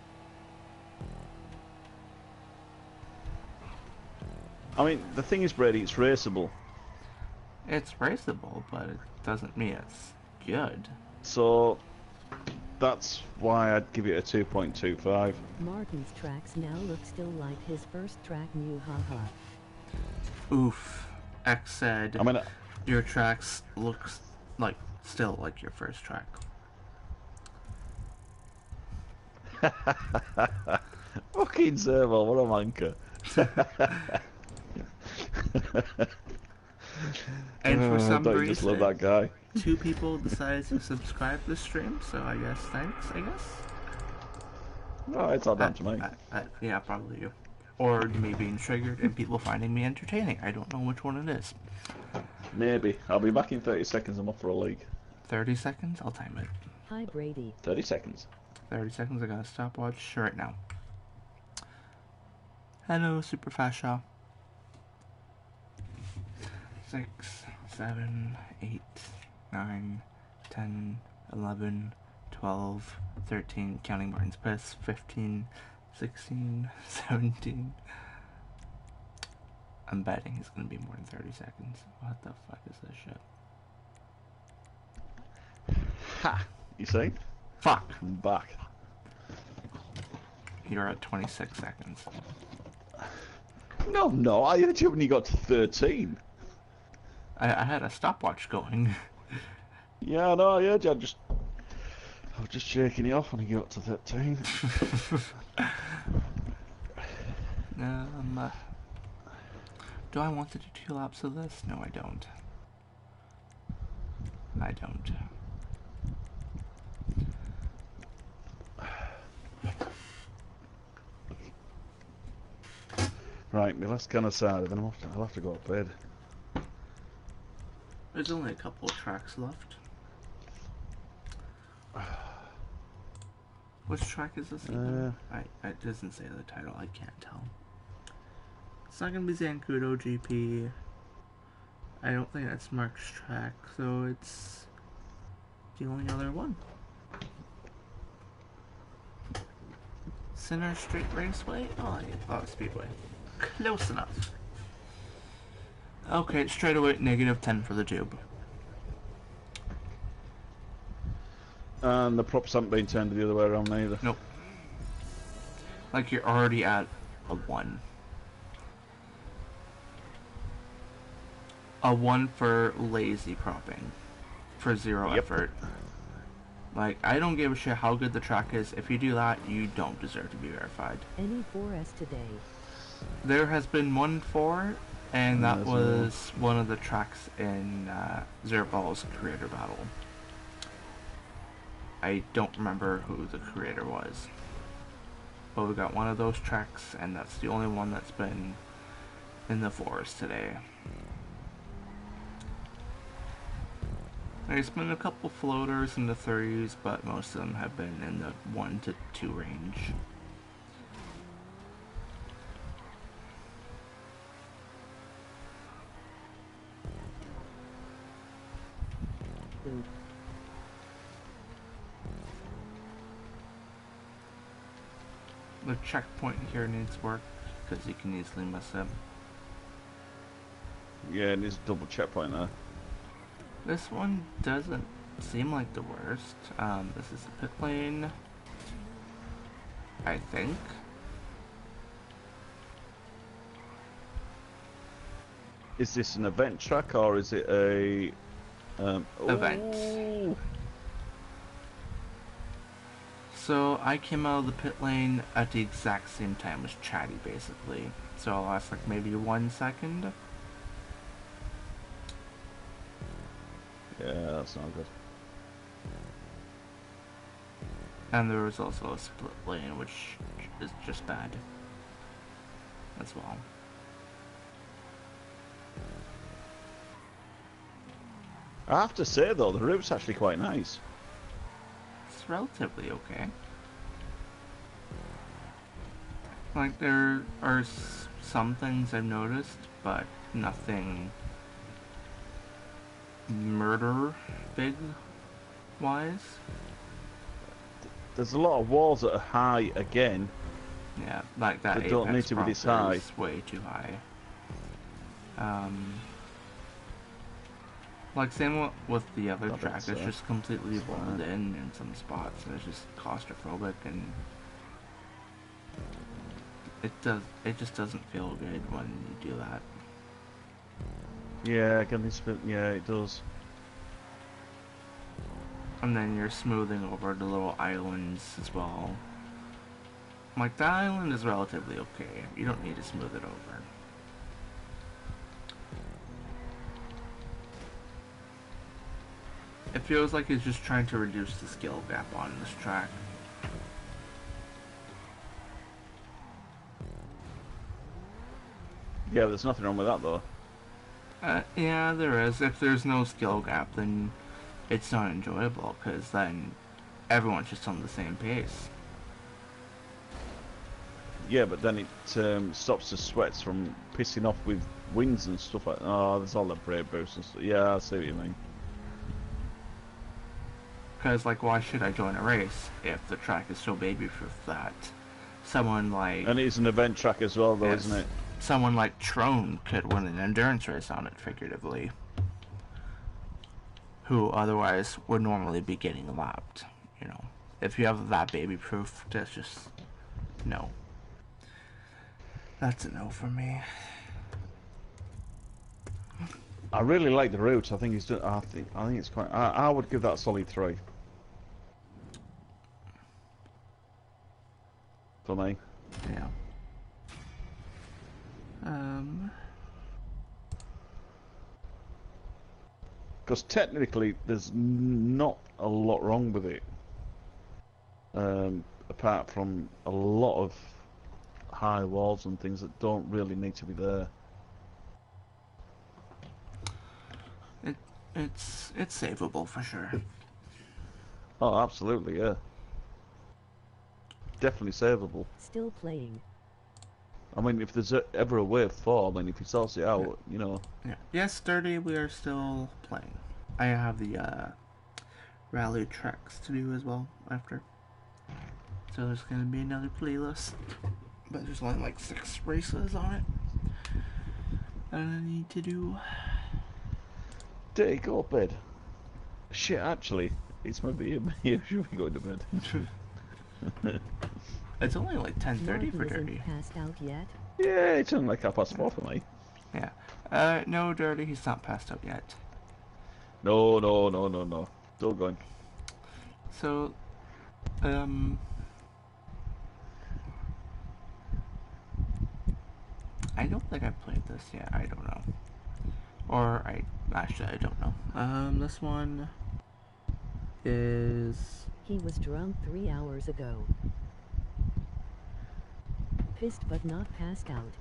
I mean, the thing is, Brady, it's raceable. It's raceable, but it doesn't mean it's good. So, that's why I'd give it a 2.25. Martin's tracks now look still like his first track, new haha. Oof. X said, I mean, your tracks looks like still like your first track. fucking Servo, what a manker. And for some don't you just love that guy? 2 people decided to subscribe to the stream, so I guess thanks, I guess. No, it's all down to me. Yeah, probably you. Or me being triggered and people finding me entertaining. I don't know which one it is. Maybe. I'll be back in 30 seconds. I'm off for a league. 30 seconds? I'll time it. Hi Brady. 30 seconds. 30 seconds, I got a stopwatch right now. Hello, Super Fast Shaw. 6, 7, 8, 9, 10, 11, 12, 13, counting Martin's Piss, 15, 16, 17. I'm betting it's gonna be more than 30 seconds. What the fuck is this shit? Ha! You see? Fuck! I'm back. You're at 26 seconds. No, I heard you when you got to 13. I had a stopwatch going. Yeah, no, I heard you. I was just shaking you off when you got to 13. Do I want to do 2 laps of this? No, I don't. I don't. Right, my last kind of side, then I'll have to go to bed. There's only a couple of tracks left. Which track is this even? It doesn't say the title, I can't tell. It's not gonna be Zancudo GP. I don't think that's Mark's track, so it's the only other one. Center Street Raceway? Oh, Speedway. Close enough. Okay, straight away, -10 for the tube. And the props haven't been turned the other way around either. Nope. Like you're already at a 1. A 1 for lazy propping. For 0 Yep. effort. Like, I don't give a shit how good the track is. If you do that, you don't deserve to be verified. Any 4S today. There has been one for, and that there's was one of the tracks in Zero Ball's creator battle. I don't remember who the creator was. But we got one of those tracks, and that's the only one that's been in the forest today. There's been a couple floaters in the 30s, but most of them have been in the 1 to 2 range. Ooh. The checkpoint here needs work, because you can easily miss it. Yeah, it needs a double checkpoint there. This one doesn't seem like the worst. This is the pit lane, I think. Is this an event track or is it a Event. Ooh. So I came out of the pit lane at the exact same time as Chatty, basically. So I lost like maybe 1 second. Yeah, that's not good. And there was also a split lane, which is just bad as well. I have to say though, the route's actually quite nice. It's relatively okay. Like, there are some things I've noticed, but nothing murder big wise. There's a lot of walls that are high again. Yeah, like that They don't apex need to be this proper high. is way too high. Like same with the other I bet track, so. it's just completely It's walled fine. in some spots, and it's just claustrophobic, and it just doesn't feel good when you do that. Yeah, again, this bit, yeah, it does. And then you're smoothing over the little islands as well. Like, that island is relatively okay. You don't need to smooth it over. It feels like it's just trying to reduce the skill gap on this track. Yeah, there's nothing wrong with that though. Yeah, there is. If there's no skill gap, then it's not enjoyable, because then everyone's just on the same pace. Yeah, but then it stops the sweats from pissing off with wings and stuff like that. Oh, there's all that brake boost and stuff. Yeah, I see what you mean. Because, like, why should I join a race if the track is so baby-proof that someone like... And it's an event track as well though, Yes. isn't it? Someone like Trone could win an endurance race on it, figuratively. Who otherwise would normally be getting lapped, you know. If you have that baby-proof, that's just... no. That's a no for me. I really like the route. I think he's done. I think it's quite. I would give that a solid 3. For me. Yeah. Because technically, there's not a lot wrong with it. Apart from a lot of high walls and things that don't really need to be there. It's savable for sure. Oh, absolutely, yeah. Definitely savable. Still playing. I mean, if there's ever a way forward, I mean, if he sorts it out, you know. Yeah. Yes, 30, we are still playing. I have the rally tracks to do as well after. So there's gonna be another playlist. But there's only like 6 races on it that I need to do. Day, go to bed. Shit, actually, it's maybe you should be going to bed. It's only like 10:30 Martin for isn't Dirty. passed out yet. Yeah, it's only like 4:30 for me. Yeah. No, Dirty, he's not passed out yet. No. Still going. So, I don't think I've played this yet. I don't know. Or, I don't know. This one is... He was drunk 3 hours ago. Pissed but not passed out.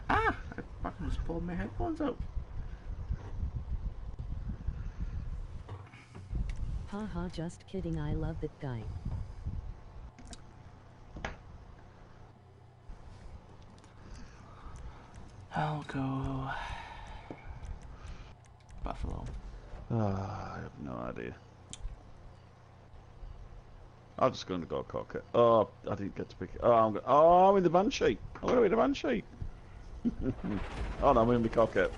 Ah! I fucking just pulled my headphones out. Haha, just kidding, I love that guy. I'll go... Buffalo. I have no idea. I'm just going to go cocker. Oh, I didn't get to pick it. I'm in the Banshee. I'm going to be the Banshee. Oh no, I'm in the cocker.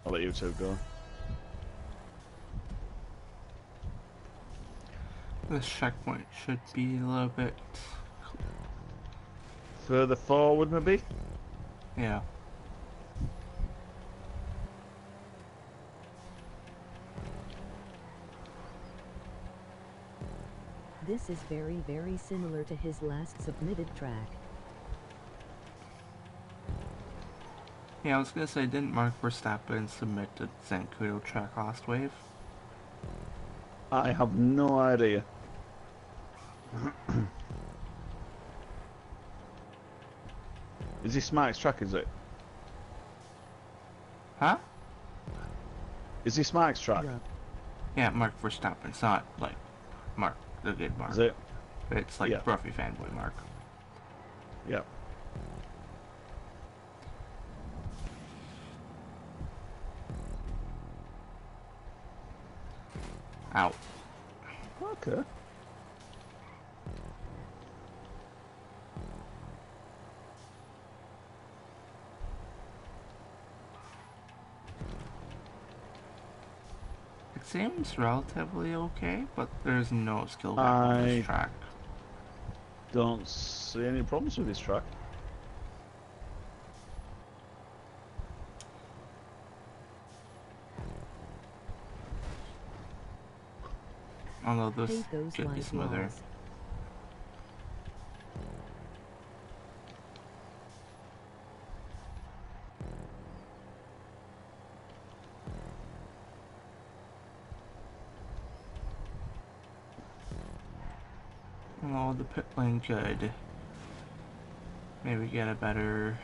I'll let you two go. This checkpoint should be a little bit... Further forward, maybe? Yeah. This is very, very similar to his last submitted track. Yeah, I was gonna say, didn't Mark Verstappen submit the Zancudo track last wave? I have no idea. Is this Mike's track, is it? Huh? Is this Mike's track? Yup. Yeah, Mark Verstappen. It's not like Mark, the good Mark. Is it? It's like Yeah. Bruffy fanboy Mark. Yeah. Ow. Okay. It seems relatively okay, but there's no skill gap on this track. Don't see any problems with this track. Although this Hate those could be white smoother. walls. Although the pit lane could maybe get a better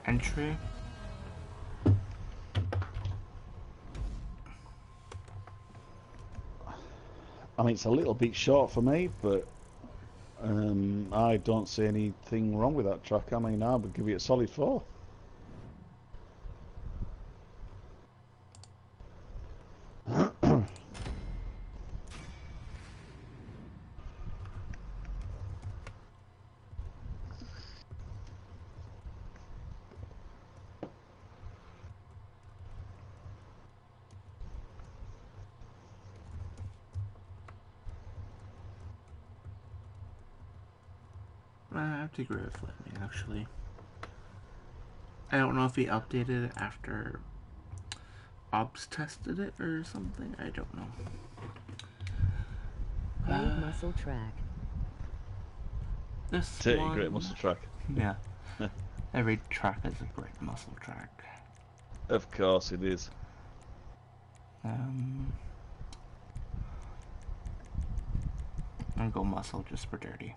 entry. I mean, it's a little bit short for me, but I don't see anything wrong with that track. I mean, I would give it a solid 4. I have to agree with Fleming, actually. I don't know if he updated it after Ops tested it or something. I don't know. Great muscle track. This Titty one... great muscle track. Yeah. Every track is a great muscle track. Of course it is. I'm gonna go muscle just for dirty.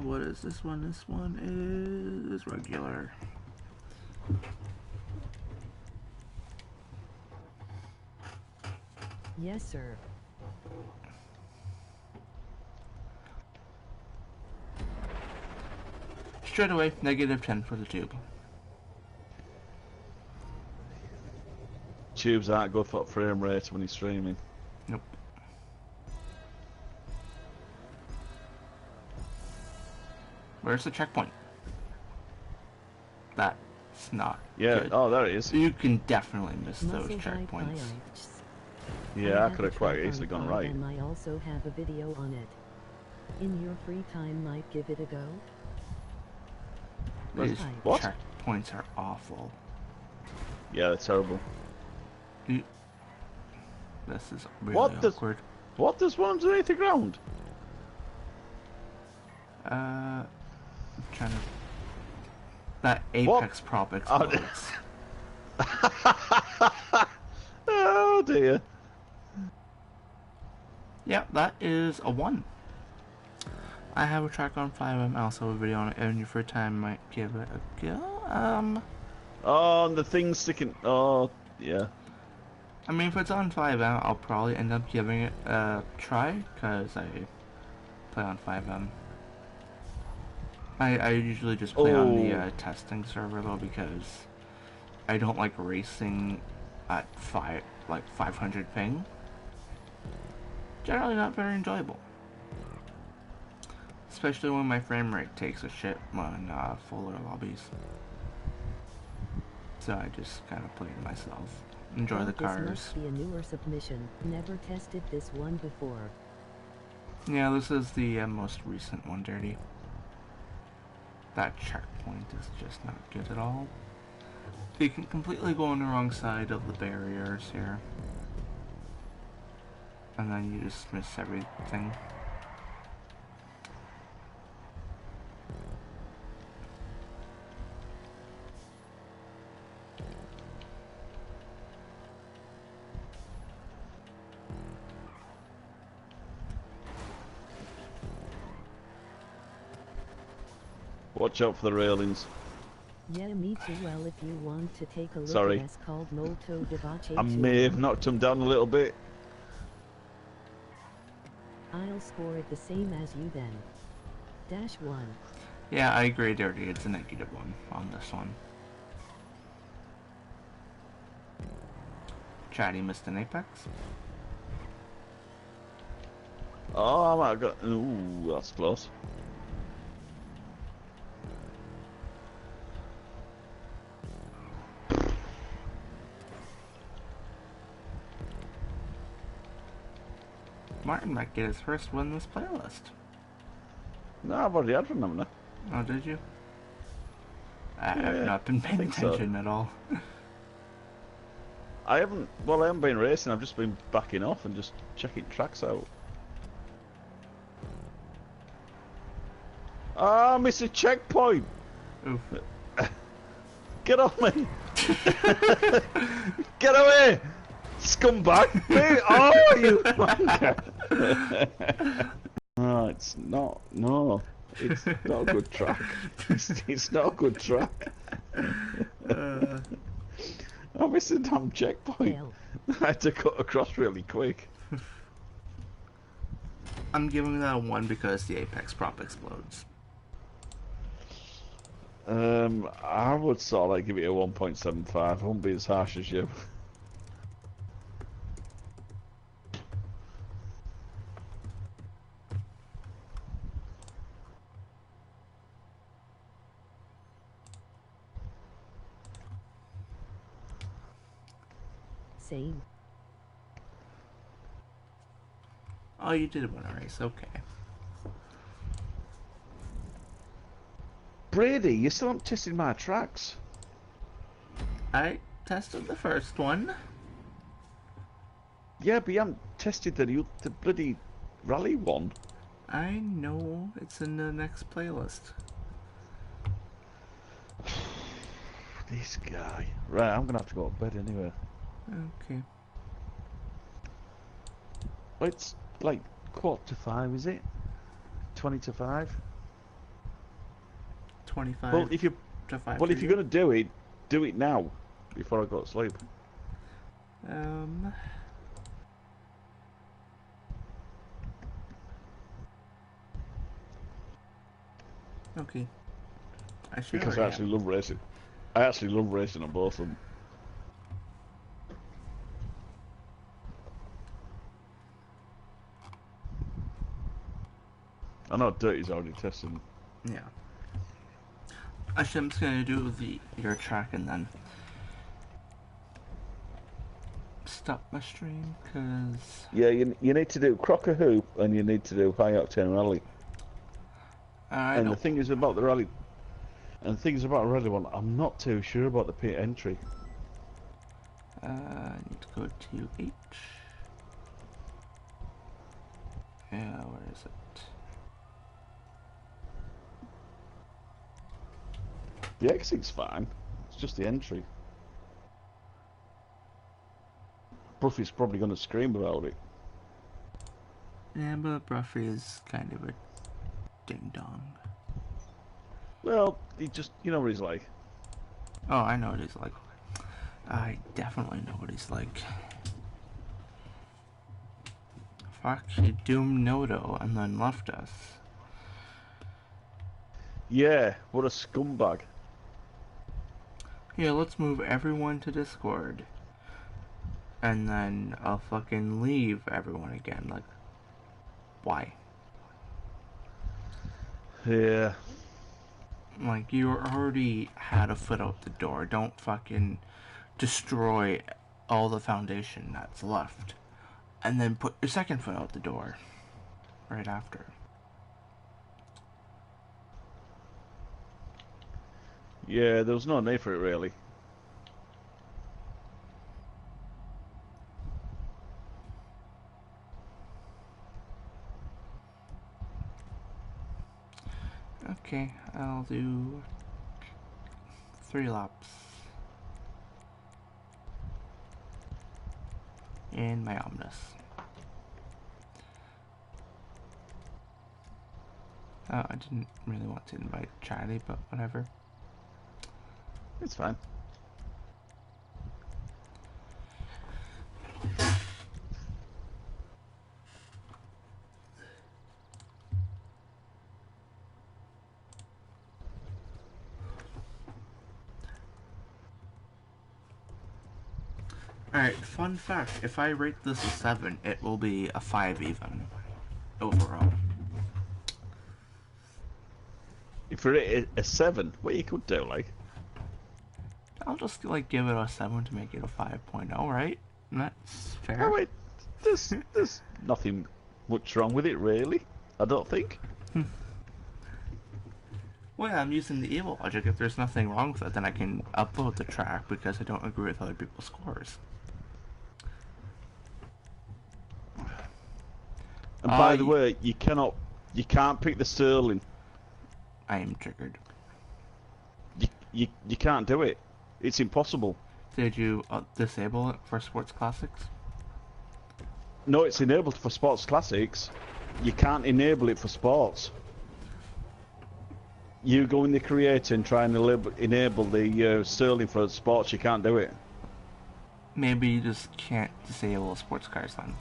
What is this one? This one is regular. Yes, sir. Straight away, -10 for the tube. Tubes aren't good for frame rate when you're streaming. Nope. Where's the checkpoint? That's not Yeah, good. oh, there it is. You can definitely miss Muscle those high checkpoints. bites. Yeah, I have could a have quite track on easily gone 5 right. and I also have a video on it. In your free time might give it a go? These Type. What? checkpoints are awful. Yeah, they're terrible. This is really What does- awkward. What? There's one underneath the ground? I'm trying to... That What? apex prop Oh, explodes. Oh dear. Yeah, that is a 1. I have a track on 5. I also have a video on it, and your free time might give it a go. Oh, and the thing's sticking. Oh, yeah. I mean, if it's on 5M, I'll probably end up giving it a try, because I play on 5M. I usually just play on the testing server, though, because I don't like racing at 500 ping. Generally not very enjoyable. Especially when my frame rate takes a shit on fuller lobbies. So I just kind of play it myself. Enjoy the cars. This must be a newer submission. Never tested this one before. Yeah, this is the most recent one, Dirty. That checkpoint is just not good at all. You can completely go on the wrong side of the barriers here. And then you just miss everything. Watch out for the railings. Yeah, me too. Well, if you want to take a look Sorry. at it's called Molto Devace I 2. may have knocked them down a little bit. I'll score it the same as you then. -1. Yeah, I agree, Dirty. It's a -1 on this one. Chatty missed an apex. Oh, I might have got. Ooh, that's close. Martin might get his first win this playlist. No, I've already had one, haven't I? Oh, did you? I've Yeah, not been paying think so. attention at all. I haven't. Well, I haven't been racing. I've just been backing off and just checking tracks out. Ah, I missed a checkpoint. Oof. Get off me! Get away! Scumbag! Oh, you wanker! No, it's not. No, it's not a good track. It's not a good track. I missed a damn checkpoint. Hell. I had to cut across really quick. I'm giving that a 1 because the apex prop explodes. I would sort of like give it a 1.75. I won't be as harsh as you. Same. Oh, you did win a race. Okay. Brady, you still haven't tested my tracks. I tested the first one. Yeah, but you haven't tested the bloody rally one. I know it's in the next playlist. This guy. Right, I'm gonna have to go to bed anyway. Okay. Well, it's like 4:45, is it? 20 to 5. 25 Well, if you to 5. well, if you're gonna do it now before I go to sleep. Okay. I should Because I already actually have. love racing. I actually love racing on both of them. I know Dirty's already tested. Yeah. Actually, I'm just gonna do your track and then stop my stream because Yeah, you need to do Crocker Hoop and you need to do High Octane Rally. I And the don't. thing is about the rally, and the thing is about the rally one, I'm not too sure about the pit entry. I need to go to H. Yeah, where is it? The exit's fine. It's just the entry. Bruffy's probably going to scream about it. Yeah, but Bruffy is kind of a ding dong. Well, he just, you know what he's like. Oh, I know what he's like. I definitely know what he's like. Fuck, he doomed Noto and then left us. Yeah, what a scumbag. Yeah, let's move everyone to Discord. And then I'll fucking leave everyone again. Like, why? Yeah. Like, you already had a foot out the door. Don't fucking destroy all the foundation that's left. And then put your second foot out the door. Right after. Yeah, there was no need for it, really. Okay, I'll do 3 laps. In my Omnus. Oh, I didn't really want to invite Charlie, but whatever. It's fine. Alright, fun fact. If I rate this a 7, it will be a 5 even. Overall. If you're at a 7, what you could do, like... I'll just, like, give it a 7 to make it a 5.0, right? And that's fair. Oh, wait. There's nothing much wrong with it, really. I don't think. Well, yeah, I'm using the evil logic. If there's nothing wrong with it, then I can upload the track because I don't agree with other people's scores. And by the way, you can't pick the Sterling. I am triggered. You can't do it. It's impossible. Did you disable it for Sports Classics? No, it's enabled for Sports Classics. You can't enable it for Sports. You go in the creator and try and enable the Sterling for Sports, you can't do it. Maybe you just can't disable sports cars then.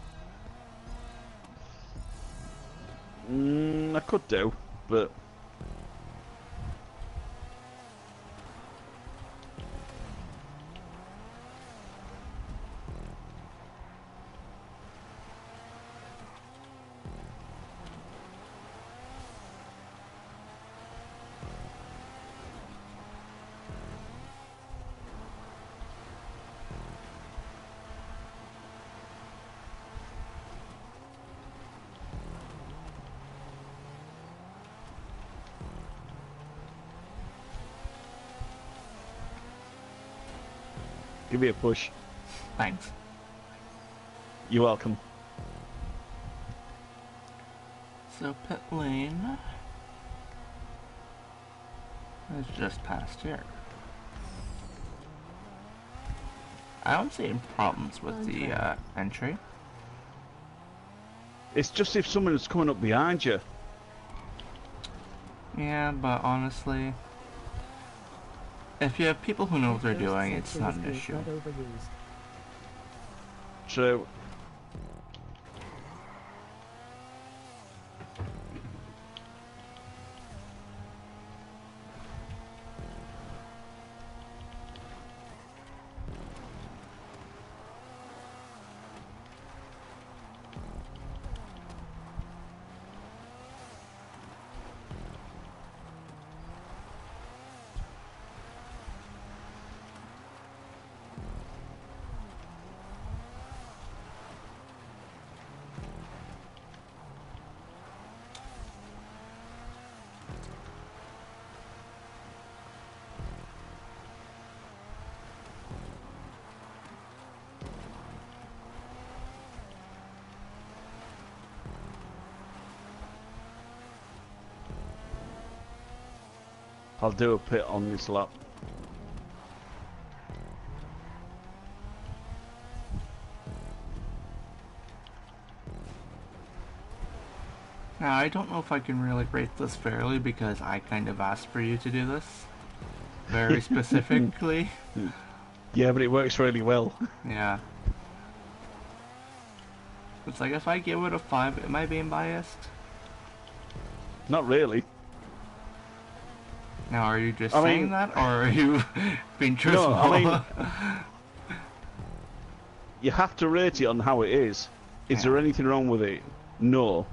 I could do, but... Give me a push. Thanks. You're welcome. So pit lane is just past here. I don't see any problems with the entry. It's just if someone is coming up behind you. Yeah, but honestly, if you have people who know what they're doing, it's not an issue. True. I'll do a pit on this lap. Now, I don't know if I can really rate this fairly because I kind of asked for you to do this very specifically. Yeah, but it works really well. Yeah. It's like if I give it a 5, am I being biased? Not really. Now, are you just I saying mean- that, or are you being truthful? No, I mean, you have to rate it on how it is. Is there anything wrong with it? No.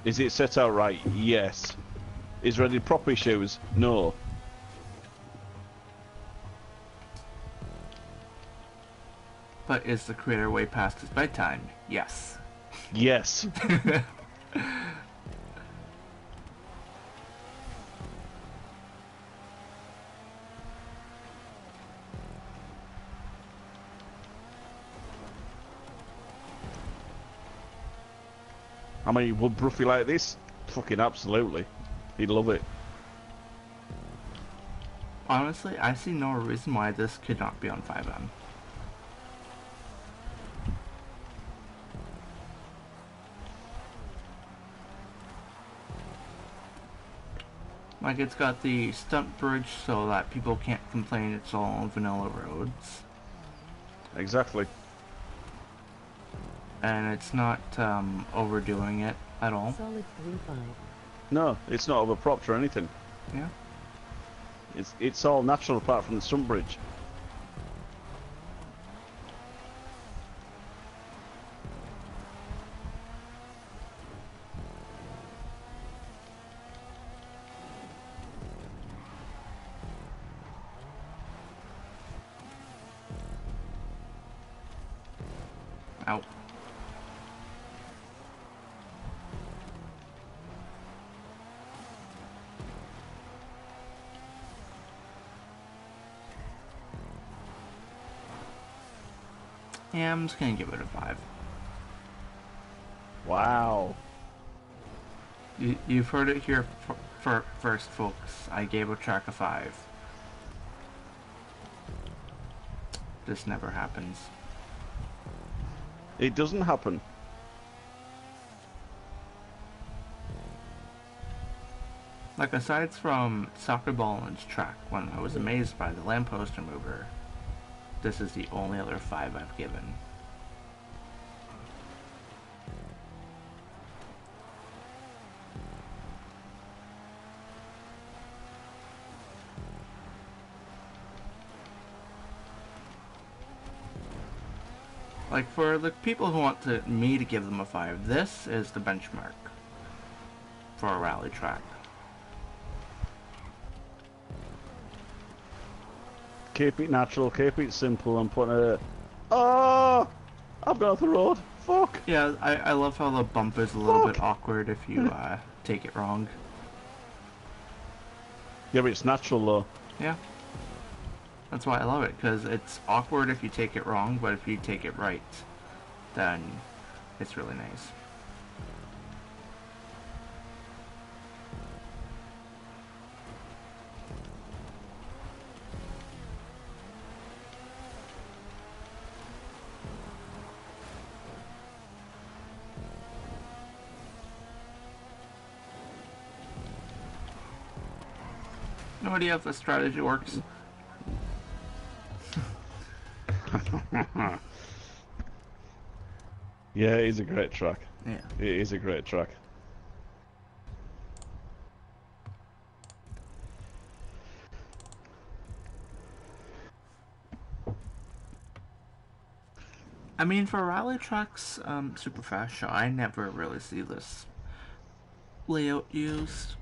Is it set out right? Yes. Is there any prop issues? No. But is the creator way past his bedtime? Yes. Yes. I mean, would Bruffy like this? Fucking absolutely. He'd love it. Honestly, I see no reason why this could not be on 5M. Like, it's got the stunt bridge so that people can't complain it's all on vanilla roads. Exactly. And it's not overdoing it at all. Solid 3-5. No, it's not overpropped or anything. Yeah. It's all natural apart from the stunt bridge. Out. Yeah, I'm just gonna give it a 5. Wow. You've heard it here first, folks. I gave a track a 5. This never happens. It doesn't happen. Like, aside from Soccer Ball's track, when I was amazed by the lamppost remover, this is the only other 5 I've given. Like, for the people who want me to give them a 5, this is the benchmark for a rally track. Keep it natural, keep it simple, and put a... Oh! I've been off the road. Fuck! Yeah, I love how the bump is a little bit Fuck. awkward if you take it wrong. Yeah, but it's natural though. Yeah. That's why I love it, because it's awkward if you take it wrong, but if you take it right, then it's really nice. No idea if the strategy works. Yeah, it is a great track. Yeah. It is a great track. I mean, for rally tracks, super fast show, I never really see this layout used.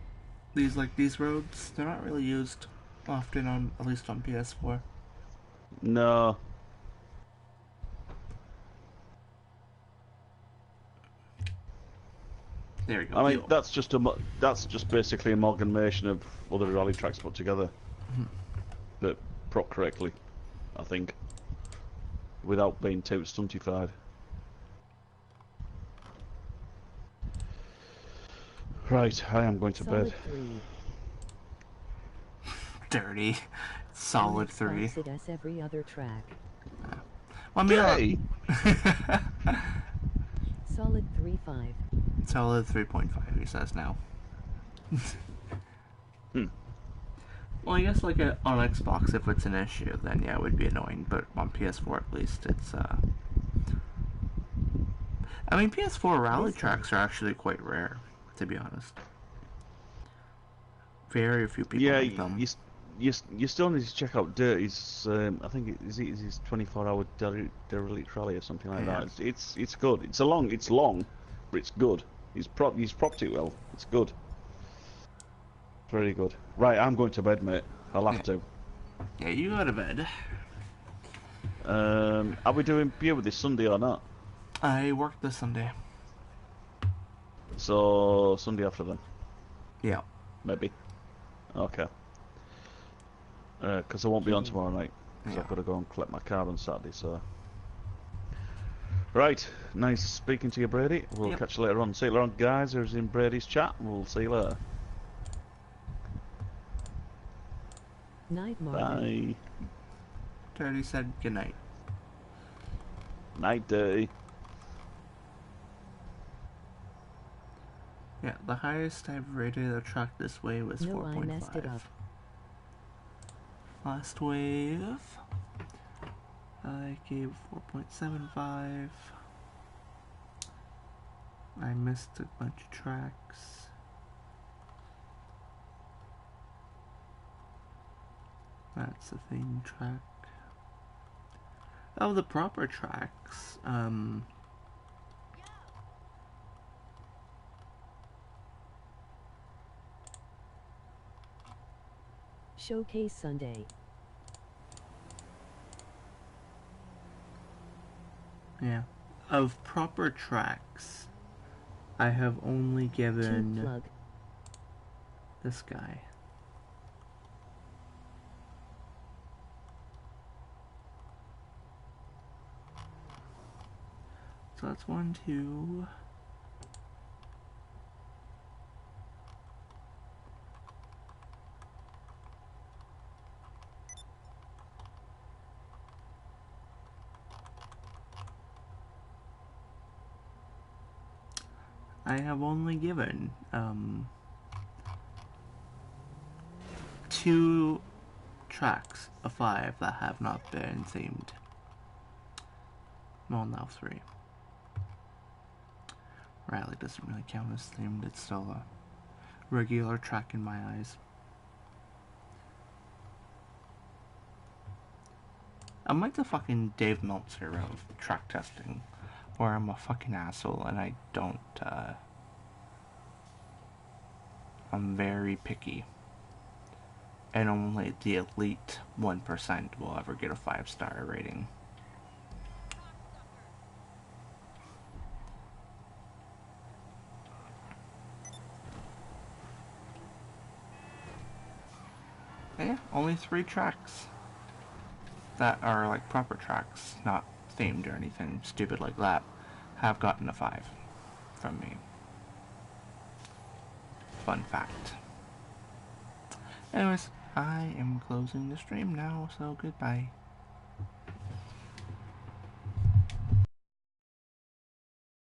These roads, they're not really used often on, at least on PS4. No. There you go. I mean, that's just basically amalgamation of other rally tracks put together. That prop correctly, I think. Without being too stuntified. Right, I am going to bed. Solid 3. dirty. Solid MX 3. Box it as every other track. Well, I mean, Hey! Solid 3.5. solid 3.5, he says now. Well, I guess like on Xbox, if it's an issue, then yeah, it would be annoying. But on PS4, at least, it's I mean, PS4 rally This tracks are actually quite rare, to be honest. Very few people Yeah, make them. you still need to check out Dirty's. I think is his 24-hour derelict rally or something like Yeah. that. It's good. It's long, but it's good. He's propped it well. It's good. Very good. Right, I'm going to bed, mate. I'll have to. Yeah, you go to bed. Are we doing beer with this Sunday or not? I work this Sunday. So Sunday after then, Yeah. maybe. Okay. Because I won't be on tomorrow night. Because Yeah. I've got to go and collect my car on Saturday. So. Right, nice speaking to you, Brady. We'll Yep. catch you later on. See you later on, guys. Who's in Brady's chat? We'll see you later. Night Marvin. Bye. Dirty said goodnight. Night, Dirty. Yeah, the highest I've rated a track this way was No, I messed it 4.5. up. Last wave, I gave 4.75. I missed a bunch of tracks. That's the theme track. Of the proper tracks, Showcase Sunday. yeah. Of proper tracks, I have only Tube given plug. this guy. So that's 1, 2. I have only given 2 tracks of 5 that have not been themed. Well, now 3. Rally doesn't really count as themed, it's still a regular track in my eyes. I'm like the fucking Dave Meltzer of track testing, where I'm a fucking asshole and I don't, I'm very picky. And only the elite 1% will ever get a 5-star rating. Yeah, only 3 tracks that are like proper tracks, not themed or anything stupid like that, have gotten a 5 from me. Fun fact. Anyways, I am closing the stream now, so goodbye.